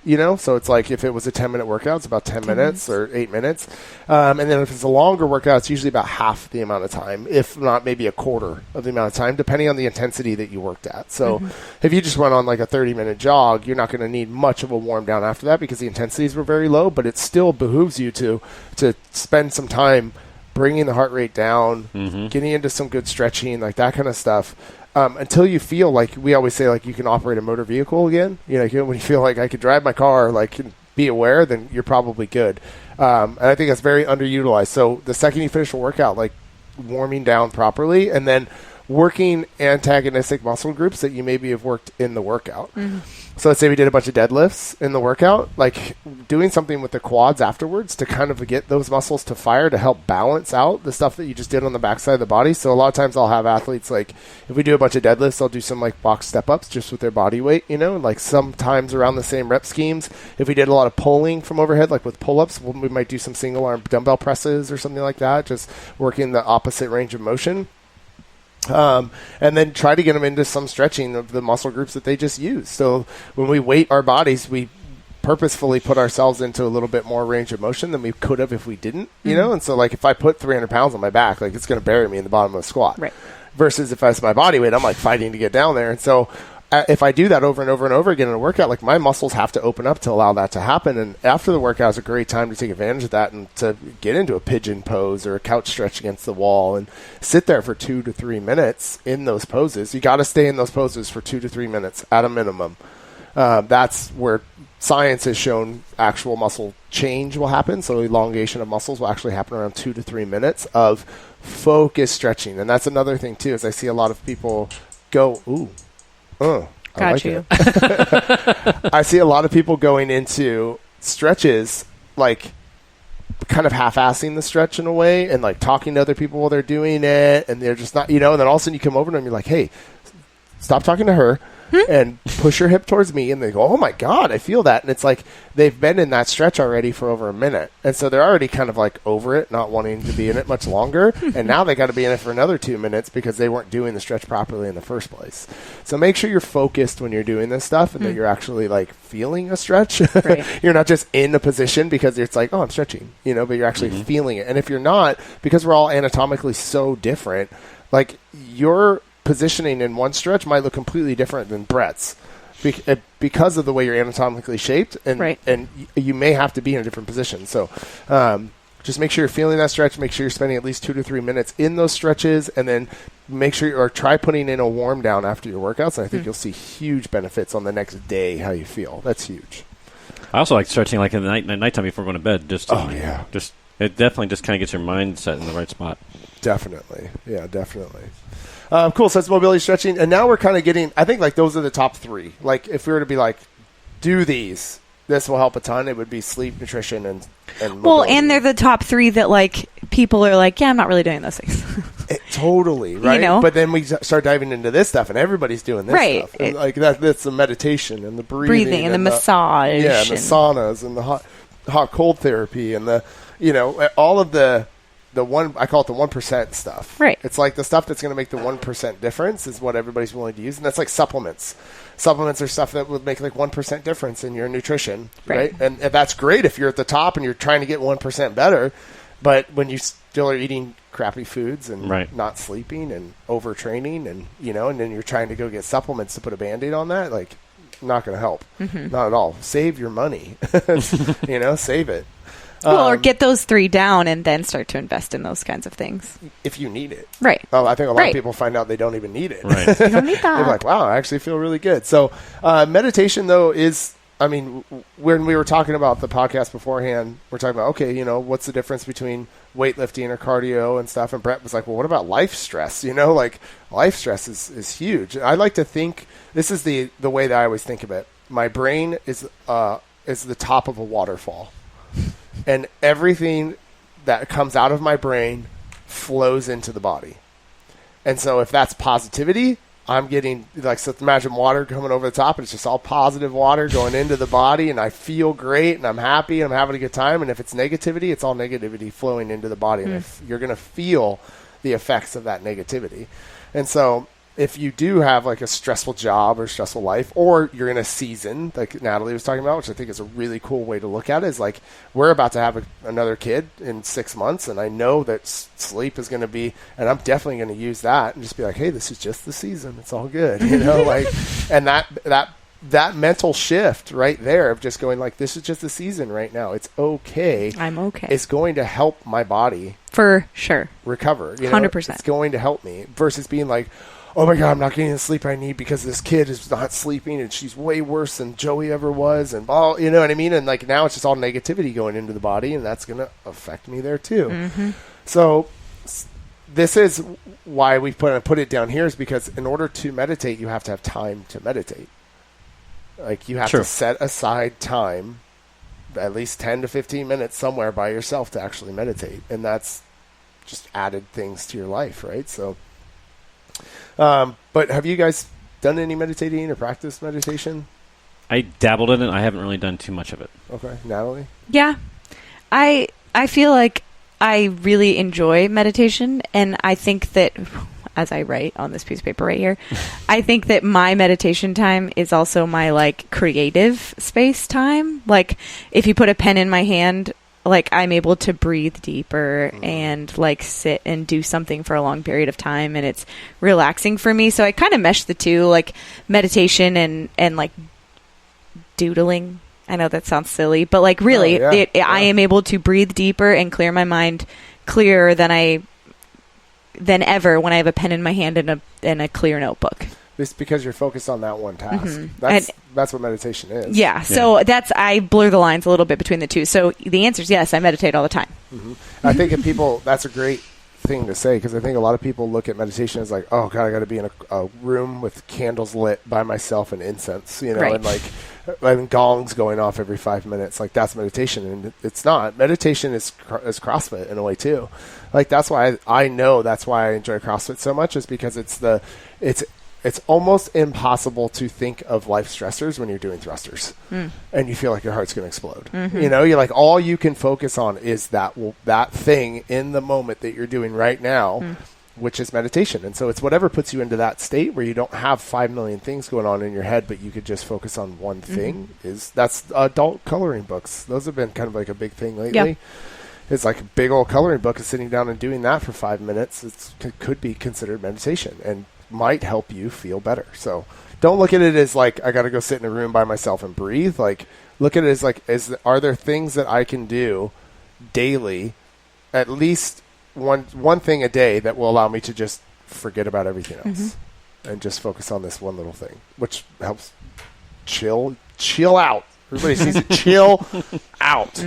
So it's like if it was a 10-minute workout, it's about 10 minutes or 8 minutes. And then if it's a longer workout, it's usually about half the amount of time, if not maybe a quarter of the amount of time, depending on the intensity that you worked at. So if you just went on like a 30-minute jog, you're not going to need much of a warm down after that because the intensities were very low, but it still behooves you to spend some time bringing the heart rate down, getting into some good stretching, like that kind of stuff. Until you feel like, we always say, like, you can operate a motor vehicle again. When you feel like I could drive my car, like, and be aware, then you're probably good. And I think that's very underutilized. So the second you finish a workout, like, warming down properly, and then working antagonistic muscle groups that you maybe have worked in the workout. So let's say we did a bunch of deadlifts in the workout, like doing something with the quads afterwards to kind of get those muscles to fire to help balance out the stuff that you just did on the backside of the body. So a lot of times I'll have athletes, like, if we do a bunch of deadlifts, I'll do some like box step ups just with their body weight, like sometimes around the same rep schemes. If we did a lot of pulling from overhead, like with pull-ups, we might do some single arm dumbbell presses or something like that, just working the opposite range of motion. And then try to get them into some stretching of the muscle groups that they just use. So when we weight our bodies, we purposefully put ourselves into a little bit more range of motion than we could have if we didn't, And so, like, if I put 300 pounds on my back, like, it's going to bury me in the bottom of a squat. Right. Versus if it's my body weight, I'm, like, fighting to get down there. And so if I do that over and over and over again in a workout, like, my muscles have to open up to allow that to happen. And after the workout is a great time to take advantage of that and to get into a pigeon pose or a couch stretch against the wall and sit there for 2 to 3 minutes in those poses. You got to stay in those poses for 2 to 3 minutes at a minimum. That's where science has shown actual muscle change will happen. So elongation of muscles will actually happen around 2 to 3 minutes of focused stretching. And that's another thing too, is I see a lot of people go, I Got you. I see a lot of people going into stretches, like, kind of half-assing the stretch in a way and, like, talking to other people while they're doing it, and they're just not, and then all of a sudden you come over to them and you're like, hey, stop talking to her and push your hip towards me, and they go, oh my God, I feel that. And it's like they've been in that stretch already for over a minute, and so they're already kind of like over it, not wanting to be in it much longer, and now they got to be in it for another 2 minutes because they weren't doing the stretch properly in the first place. So make sure you're focused when you're doing this stuff and that you're actually, like, feeling a stretch. Right. You're not just in a position because it's like, oh, I'm stretching, but you're actually feeling it. And if you're not, because we're all anatomically so different, like, your positioning in one stretch might look completely different than Brett's because of the way you're anatomically shaped, and you may have to be in a different position. So just make sure you're feeling that stretch, make sure you're spending at least 2 to 3 minutes in those stretches, and then make sure or try putting in a warm down after your workouts, and I think you'll see huge benefits on the next day, how you feel. That's huge. I also like stretching like in the nighttime before going to bed. It definitely just kind of gets your mind set in the right spot. Definitely. Yeah, definitely. Cool. So that's mobility stretching. And now we're kind of getting, I think, like, those are the top 3. Like, if we were to be like, do these, this will help a ton, it would be sleep, nutrition, and mobility. Well, and they're the top 3 that, like, people are like, yeah, I'm not really doing those things. Totally, right? But then we start diving into this stuff, and everybody's doing this stuff. And, like, that's the meditation and the breathing and the massage. Yeah, and the saunas and the hot cold therapy and the, all of the one, I call it the 1% stuff. Right. It's like the stuff that's going to make the 1% difference is what everybody's willing to use. And that's like supplements. Supplements are stuff that would make like 1% difference in your nutrition. Right. And that's great if you're at the top and you're trying to get 1% better. But when you still are eating crappy foods and not sleeping and overtraining and, and then you're trying to go get supplements to put a Band-Aid on that, like, not going to help. Not at all. Save your money. Save it. Well, or get those 3 down and then start to invest in those kinds of things. If you need it. Right. I think a lot of people find out they don't even need it. Right. You don't need that. They're like, wow, I actually feel really good. So meditation, though, is, when we were talking about the podcast beforehand, we're talking about, okay, what's the difference between weightlifting or cardio and stuff? And Brett was like, well, what about life stress? Like, life stress is huge. I like to think, this is the way that I always think of it. My brain is the top of a waterfall. And everything that comes out of my brain flows into the body. And so if that's positivity, I'm getting, like, so imagine water coming over the top, and it's just all positive water going into the body, and I feel great, and I'm happy, and I'm having a good time. And if it's negativity, it's all negativity flowing into the body. And if you're going to feel the effects of that negativity. And so if you do have like a stressful job or stressful life, or you're in a season like Natalie was talking about, which I think is a really cool way to look at it, is like we're about to have another kid in 6 months, and I know that sleep is going to be, and I'm definitely going to use that and just be like, hey, this is just the season, it's all good, like, and that mental shift right there of just going like, this is just the season right now, it's okay, I'm okay, it's going to help my body for sure recover, 100%. It's going to help me, versus being like, oh my God, I'm not getting the sleep I need because this kid is not sleeping and she's way worse than Joey ever was, and all, you know what I mean? And like now it's just all negativity going into the body, and that's going to affect me there too. Mm-hmm. So this is why we put it down here, is because in order to meditate, you have to have time to meditate. Like you have to set aside time, at least 10 to 15 minutes somewhere by yourself to actually meditate. And that's just added things to your life, right? So but have you guys done any meditating or practiced meditation? I dabbled in it. I haven't really done too much of it. Okay. Natalie? Yeah. I feel like I really enjoy meditation, and I think that, as I write on this piece of paper right here, I think that my meditation time is also my like creative space time. Like if you put a pen in my hand, like I'm able to breathe deeper and like sit and do something for a long period of time, and it's relaxing for me. So I kind of mesh the two, like meditation and like doodling. I know that sounds silly, but like really, I am able to breathe deeper and clear my mind clearer than ever when I have a pen in my hand and a clear notebook. It's because you're focused on that one task. Mm-hmm. That's what meditation is. Yeah. So I blur the lines a little bit between the two. So the answer is yes, I meditate all the time. Mm-hmm. I think if people, that's a great thing to say, because I think a lot of people look at meditation as like, oh God, I got to be in a room with candles lit by myself and incense, right. and like gongs going off every 5 minutes. Like that's meditation, and it's not. Meditation is CrossFit in a way too. Like that's why I know that's why I enjoy CrossFit so much, is because it's almost impossible to think of life stressors when you're doing thrusters and you feel like your heart's going to explode. Mm-hmm. You're like, all you can focus on is that thing in the moment that you're doing right now, which is meditation. And so it's whatever puts you into that state where you don't have 5 million things going on in your head, but you could just focus on one thing. That's adult coloring books. Those have been kind of like a big thing lately. Yep. It's like a big old coloring book, and sitting down and doing that for 5 minutes, it could be considered meditation and might help you feel better. So don't look at it as like, I got to go sit in a room by myself and breathe. Like look at it as like, are there things that I can do daily, at least one thing a day, that will allow me to just forget about everything else and just focus on this one little thing, which helps chill out. Everybody sees it. Chill out.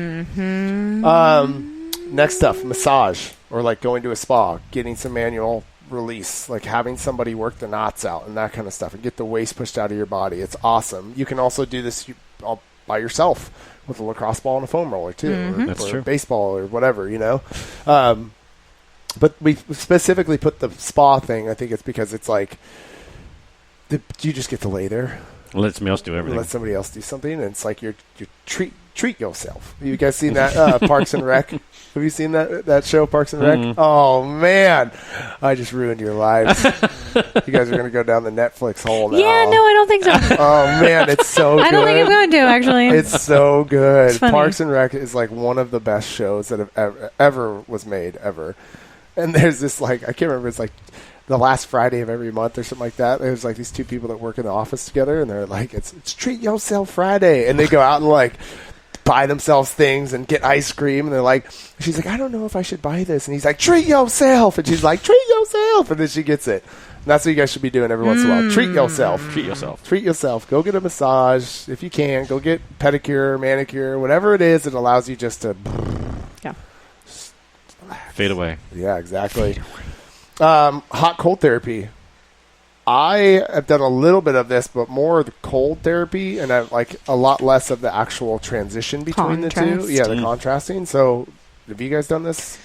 Next stuff, massage, or like going to a spa, getting some manual release, like having somebody work the knots out and that kind of stuff, and get the waste pushed out of your body. It's awesome. You can also do this all by yourself with a lacrosse ball and a foam roller too, or a baseball or whatever, but we specifically put the spa thing. I think it's because it's like, you just get to lay there, let somebody else do everything, let somebody else do something, and it's like you treat yourself. You guys seen that Parks and Rec? Have you seen that show, Parks and Rec? Oh man, I just ruined your lives. You guys are going to go down the Netflix hole now. Yeah, no, I don't think so. Oh man, it's so good. I don't think I'm going to, actually. It's so good. It's funny. Parks and Rec is like one of the best shows that have ever was made ever. And there's this, like, I can't remember, it's like the last Friday of every month or something like that. There's like these two people that work in the office together, and they're like, it's Treat Yourself Friday, and they go out and like buy themselves things and get ice cream, and they're like, she's like, I don't know if I should buy this, and he's like, treat yourself, and she's like, treat yourself, and then she gets it. And that's what you guys should be doing every once in a while. Treat yourself. Go get a massage if you can. Go get pedicure, manicure, whatever it is that allows you just to fade away. Yeah, exactly. Hot cold therapy. I have done a little bit of this, but more of the cold therapy, and I like a lot less of the actual transition between the two. Yeah, the contrasting. So, have you guys done this?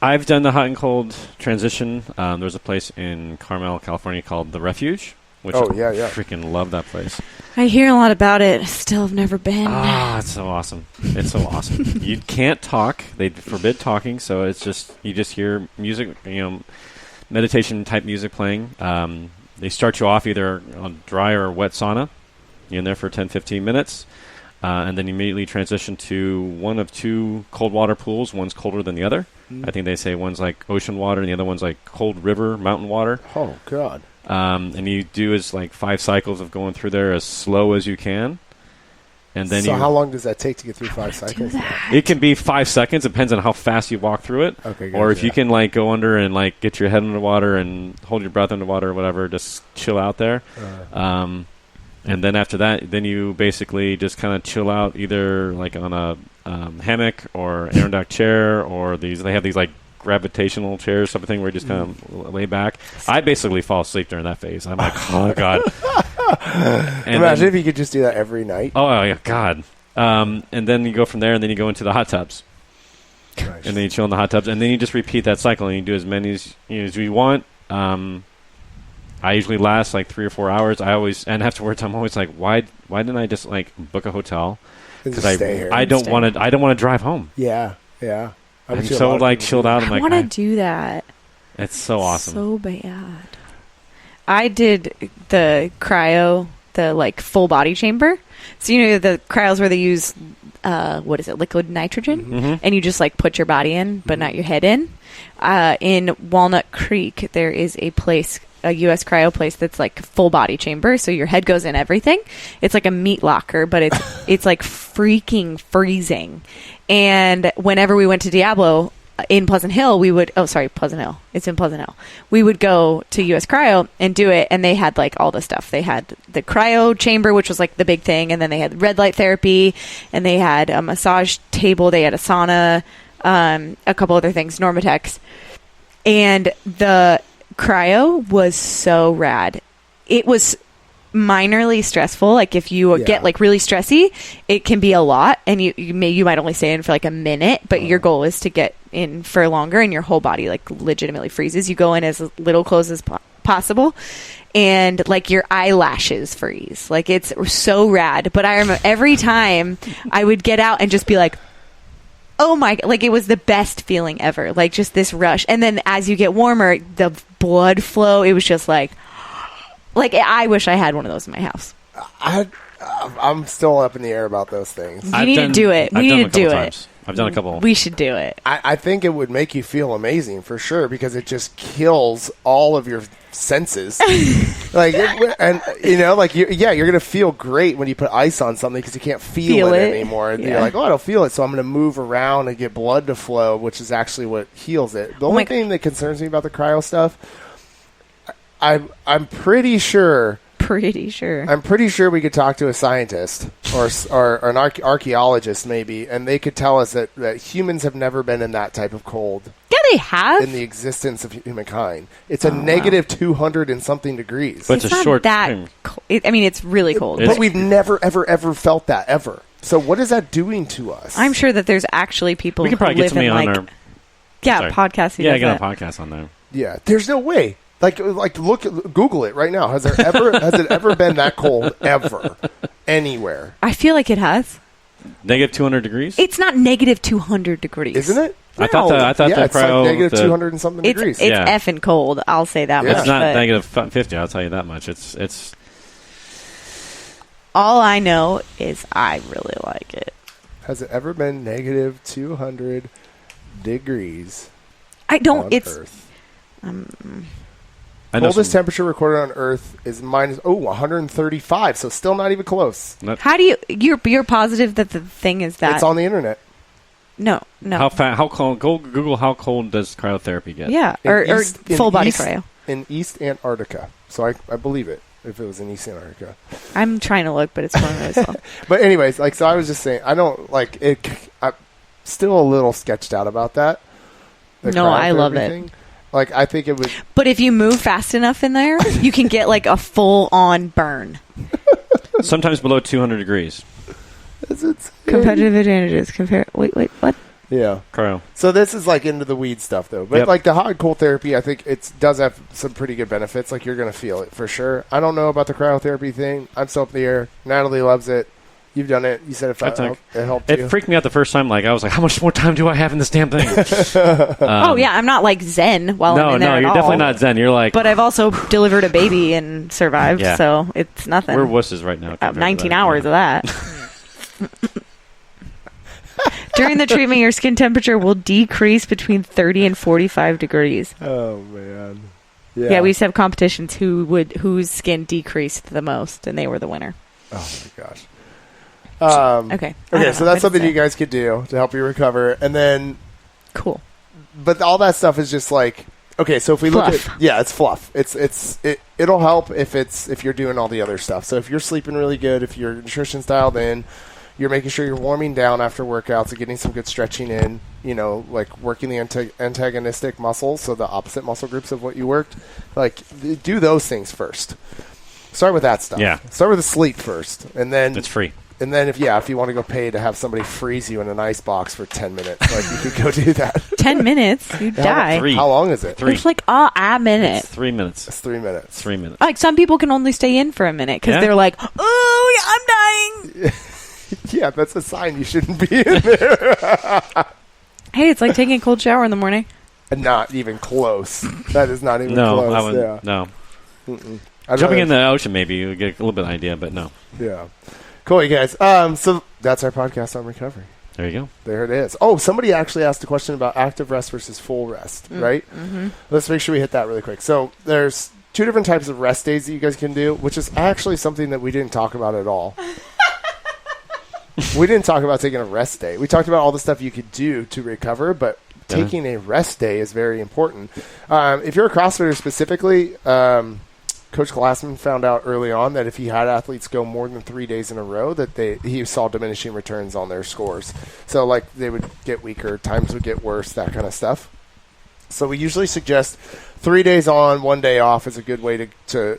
I've done the hot and cold transition. There's a place in Carmel, California called The Refuge, which I freaking love that place. I hear a lot about it. Still have never been. It's so awesome. It's so awesome. You can't talk. They forbid talking, so it's just, you just hear music, meditation type music playing. They start you off either on dry or wet sauna. You're in there for 10, 15 minutes. And then you immediately transition to one of two cold water pools. One's colder than the other. I think they say one's like ocean water and the other one's like cold river, mountain water. Oh, God. And you do is like 5 cycles of going through there as slow as you can. And then so how long does that take to get through 5 cycles? It can be 5 seconds. Depends on how fast you walk through it. Okay, or if you can like go under and like get your head underwater and hold your breath underwater or whatever, just chill out there. And then after that, then you basically just kind of chill out either like on a hammock or Adirondack chair or they have these like gravitational chairs, something where you just kind of lay back. I basically fall asleep during that phase. I'm like, oh God. Imagine if you could just do that every night. Oh yeah, God. And then you go from there, and then you go into the hot tubs. Nice. And then you chill in the hot tubs, and then you just repeat that cycle, and you do as many as you want. I usually last like 3 or 4 hours. And afterwards, I'm always like, why didn't I just like book a hotel? Because I don't want to drive home. Yeah. I'm so like chilled out. I want to do that. It's so awesome. So bad. I did the cryo, the like full body chamber. So the cryos where they use liquid nitrogen, and you just like put your body in, but not your head in. In Walnut Creek, there is a place, a U.S. cryo place that's like full body chamber, so your head goes in everything. It's like a meat locker, but it's like freaking freezing. And whenever we went to Diablo in Pleasant Hill, Pleasant Hill. It's in Pleasant Hill. We would go to U.S. Cryo and do it, and they had like all the stuff. They had the cryo chamber, which was like the big thing, and then they had red light therapy, and they had a massage table. They had a sauna, a couple other things, Normatex, and the cryo was so rad. It was minorly stressful. Like if you get like really stressy, it can be a lot, and you might only stay in for like a minute, but your goal is to get in for longer, and your whole body like legitimately freezes. You go in as little clothes as possible, and like your eyelashes freeze. Like it's so rad. But I remember every time I would get out and just be like, oh my, like it was the best feeling ever. Like just this rush. And then as you get warmer, the blood flow, it was just like I wish I had one of those in my house. I'm still up in the air about those things. You need to do it. We need to do it. I've done a couple. We should do it. I think it would make you feel amazing for sure, because it just kills all of your senses. Like, and you're going to feel great when you put ice on something because you can't feel it anymore. And you're like, oh, I don't feel it, so I'm going to move around and get blood to flow, which is actually what heals it. The only thing that concerns me about the cryo stuff, I'm pretty sure we could talk to a scientist or an archaeologist maybe, and they could tell us that humans have never been in that type of cold. Yeah, they have. In the existence of humankind. It's a negative 200 and something degrees. But it's a short thing. It's really cold. But we've never, ever, ever felt that, ever. So what is that doing to us? I'm sure that there's actually people who live in like... podcasts. Yeah, I get a podcast on there. Yeah, there's no way. Google it right now. Has it ever been that cold ever anywhere? I feel like it has. Negative 200 degrees? It's not negative 200 degrees, isn't it? No. I thought it's like negative 200 and something degrees. It's effing cold. I'll say that much. It's not negative 50. I'll tell you that much. It's. All I know is I really like it. Has it ever been negative 200 degrees? I don't. On it's. Earth? Coldest temperature recorded on Earth is minus 135, so still not even close. How do you're positive that the thing is that it's on the internet? No. How cold? Google how cold does cryotherapy get? Yeah, or full body cryo in East Antarctica. So I believe it. If it was in East Antarctica, I'm trying to look, but it's going really slow. But anyways, so I was just saying, I don't like it. I'm still a little sketched out about that. No, I love it. Like, I think it would... But if you move fast enough in there, you can get, like, a full-on burn. Sometimes below 200 degrees. That's insane. Competitive advantages. Wait, what? Yeah. Cryo. So this is, like, into the weed stuff, though. But, like, the hot and cold therapy, I think it does have some pretty good benefits. Like, you're going to feel it, for sure. I don't know about the cryotherapy thing. I'm still up in the air. Natalie loves it. You've done it. You said it helped you. It freaked me out the first time. Like I was like, how much more time do I have in this damn thing? Oh yeah, I'm not like Zen while I'm in there. No, you're definitely not Zen. You're like, but I've also delivered a baby and survived, so it's nothing. We're wusses right now. 19 hours of that. During the treatment, your skin temperature will decrease between 30 and 45 degrees. Oh man. Yeah, we used to have competitions whose skin decreased the most, and they were the winner. Oh my gosh. Okay, so that's something you guys could do to help you recover, and then cool. But all that stuff is just like, okay, so if we look at it's fluff. It'll help if you're doing all the other stuff. So if you're sleeping really good, if your nutrition's dialed in, you're making sure you're warming down after workouts and getting some good stretching in, like working the antagonistic muscles, so the opposite muscle groups of what you worked, like do those things first. Start with that stuff. Yeah. Start with the sleep first, and then it's free. And then if you want to go pay to have somebody freeze you in an ice box for 10 minutes, like you could go do that. 10 minutes? You'd die. How long is it? 3. It's like a minute. It's 3 minutes. It's 3 minutes. 3 minutes. Like some people can only stay in for a minute because they're like, oh, I'm dying. Yeah, that's a sign you shouldn't be in there. Hey, it's like taking a cold shower in the morning. Not even close. That is not even close. I wouldn't, no. Jumping in the ocean, maybe you get a little bit of idea, but no. Yeah. Cool, you guys. So that's our podcast on recovery. There you go. There it is. Oh, somebody actually asked a question about active rest versus full rest, right? Mm-hmm. Let's make sure we hit that really quick. So there's 2 different types of rest days that you guys can do, which is actually something that we didn't talk about at all. We didn't talk about taking a rest day. We talked about all the stuff you could do to recover, but taking a rest day is very important. If you're a CrossFitter specifically, Coach Glassman found out early on that if he had athletes go more than 3 days in a row, that he saw diminishing returns on their scores. So, like, they would get weaker, times would get worse, that kind of stuff. So we usually suggest 3 days on, 1 day off is a good way to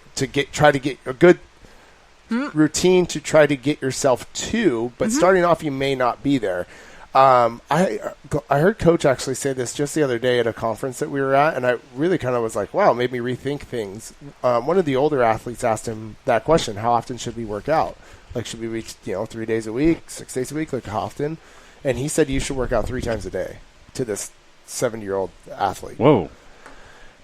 try to get a good routine to try to get yourself to. But starting off, you may not be there. I heard Coach actually say this just the other day at a conference that we were at, and I really kind of was like, wow, made me rethink things. One of the older athletes asked him that question: how often should we work out? Like, should we reach 3 days a week, 6 days a week, like how often? And he said you should work out 3 times a day to this 70-year-old athlete. Whoa.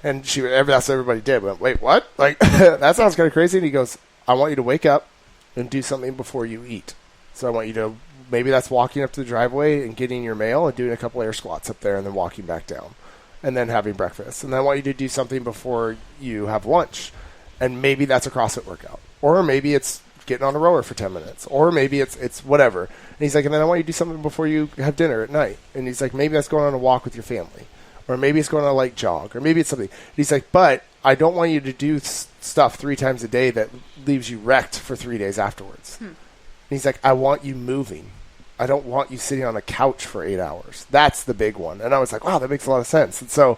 And that's what everybody did. Went, wait, what? Like, that sounds kind of crazy. And he goes, I want you to wake up and do something before you eat. So I want you to, maybe that's walking up to the driveway and getting your mail and doing a couple air squats up there and then walking back down and then having breakfast. And then I want you to do something before you have lunch. And maybe that's a CrossFit workout. Or maybe it's getting on a rower for 10 minutes. Or maybe it's whatever. And he's like, and then I want you to do something before you have dinner at night. And he's like, maybe that's going on a walk with your family. Or maybe it's going on a light jog. Or maybe it's something. And he's like, but I don't want you to do stuff 3 times a day that leaves you wrecked for 3 days afterwards. And he's like, I want you moving. I don't want you sitting on a couch for 8 hours. That's the big one. And I was like, wow, that makes a lot of sense. And so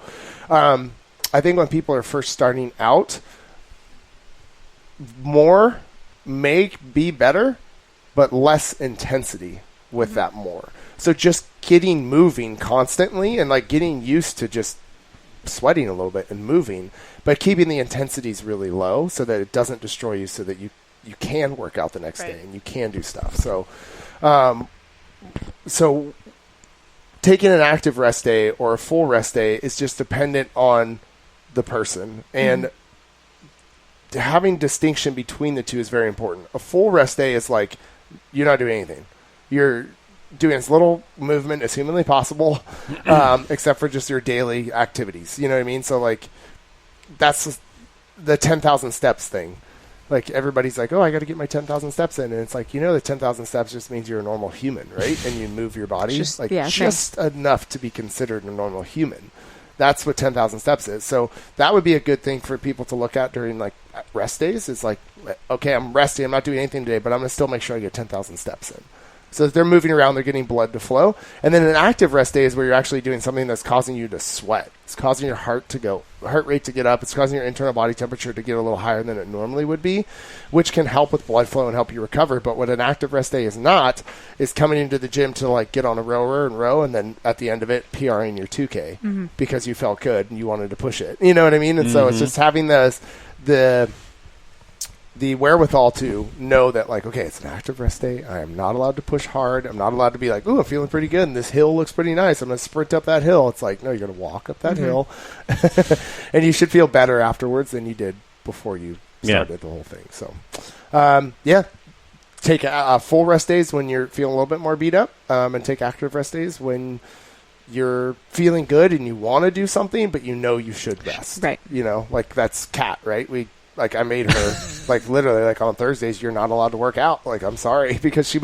I think when people are first starting out, more may be better, but less intensity with that more. So just getting moving constantly and like getting used to just sweating a little bit and moving, but keeping the intensities really low so that it doesn't destroy you, so that you can work out the next day and you can do stuff. So so taking an active rest day or a full rest day is just dependent on the person, and having distinction between the two is very important. A full rest day is like you're not doing anything. You're doing as little movement as humanly possible, except for just your daily activities. You know what I mean? So like that's the 10,000 steps thing. Like everybody's like, oh, I got to get my 10,000 steps in. And it's like, the 10,000 steps just means you're a normal human, right? And you move your body just enough to be considered a normal human. That's what 10,000 steps is. So that would be a good thing for people to look at during like rest days. It's like, okay, I'm resting. I'm not doing anything today, but I'm going to still make sure I get 10,000 steps in. So if they're moving around, they're getting blood to flow. And then an active rest day is where you're actually doing something that's causing you to sweat. It's causing your heart rate to get up. It's causing your internal body temperature to get a little higher than it normally would be, which can help with blood flow and help you recover. But what an active rest day is not, is coming into the gym to like get on a rower and row, and then at the end of it, PRing your 2K because you felt good and you wanted to push it. You know what I mean? And so it's just having the the wherewithal to know that, like, okay, it's an active rest day. I am not allowed to push hard. I'm not allowed to be like, ooh, I'm feeling pretty good, and this hill looks pretty nice. I'm going to sprint up that hill. It's like, no, you're going to walk up that hill, and you should feel better afterwards than you did before you started the whole thing. So, take full rest days when you're feeling a little bit more beat up, and take active rest days when you're feeling good and you want to do something, but you know you should rest. Right. You know, like that's Kat, right? I made her, like, literally, like, on Thursdays, you're not allowed to work out. Like, I'm sorry, because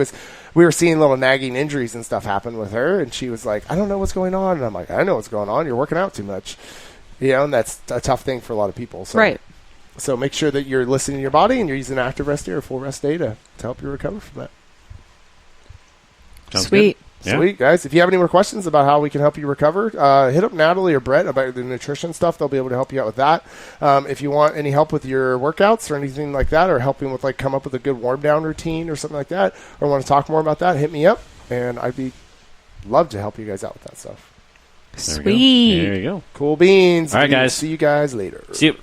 we were seeing little nagging injuries and stuff happen with her, and she was like, I don't know what's going on. And I'm like, I know what's going on. You're working out too much. You know, and that's a tough thing for a lot of people. So, right. So make sure that you're listening to your body and you're using an active rest day or full rest day to help you recover from that. Sounds Sweet. good. Yeah. Sweet, guys. If you have any more questions about how we can help you recover, hit up Natalie or Brett about the nutrition stuff. They'll be able to help you out with that. If you want any help with your workouts or anything like that, or helping with, like, come up with a good warm down routine or something like that, or want to talk more about that, hit me up, and I'd love to help you guys out with that stuff. Sweet. There you go. Cool beans. All right, guys. See you guys later. See you.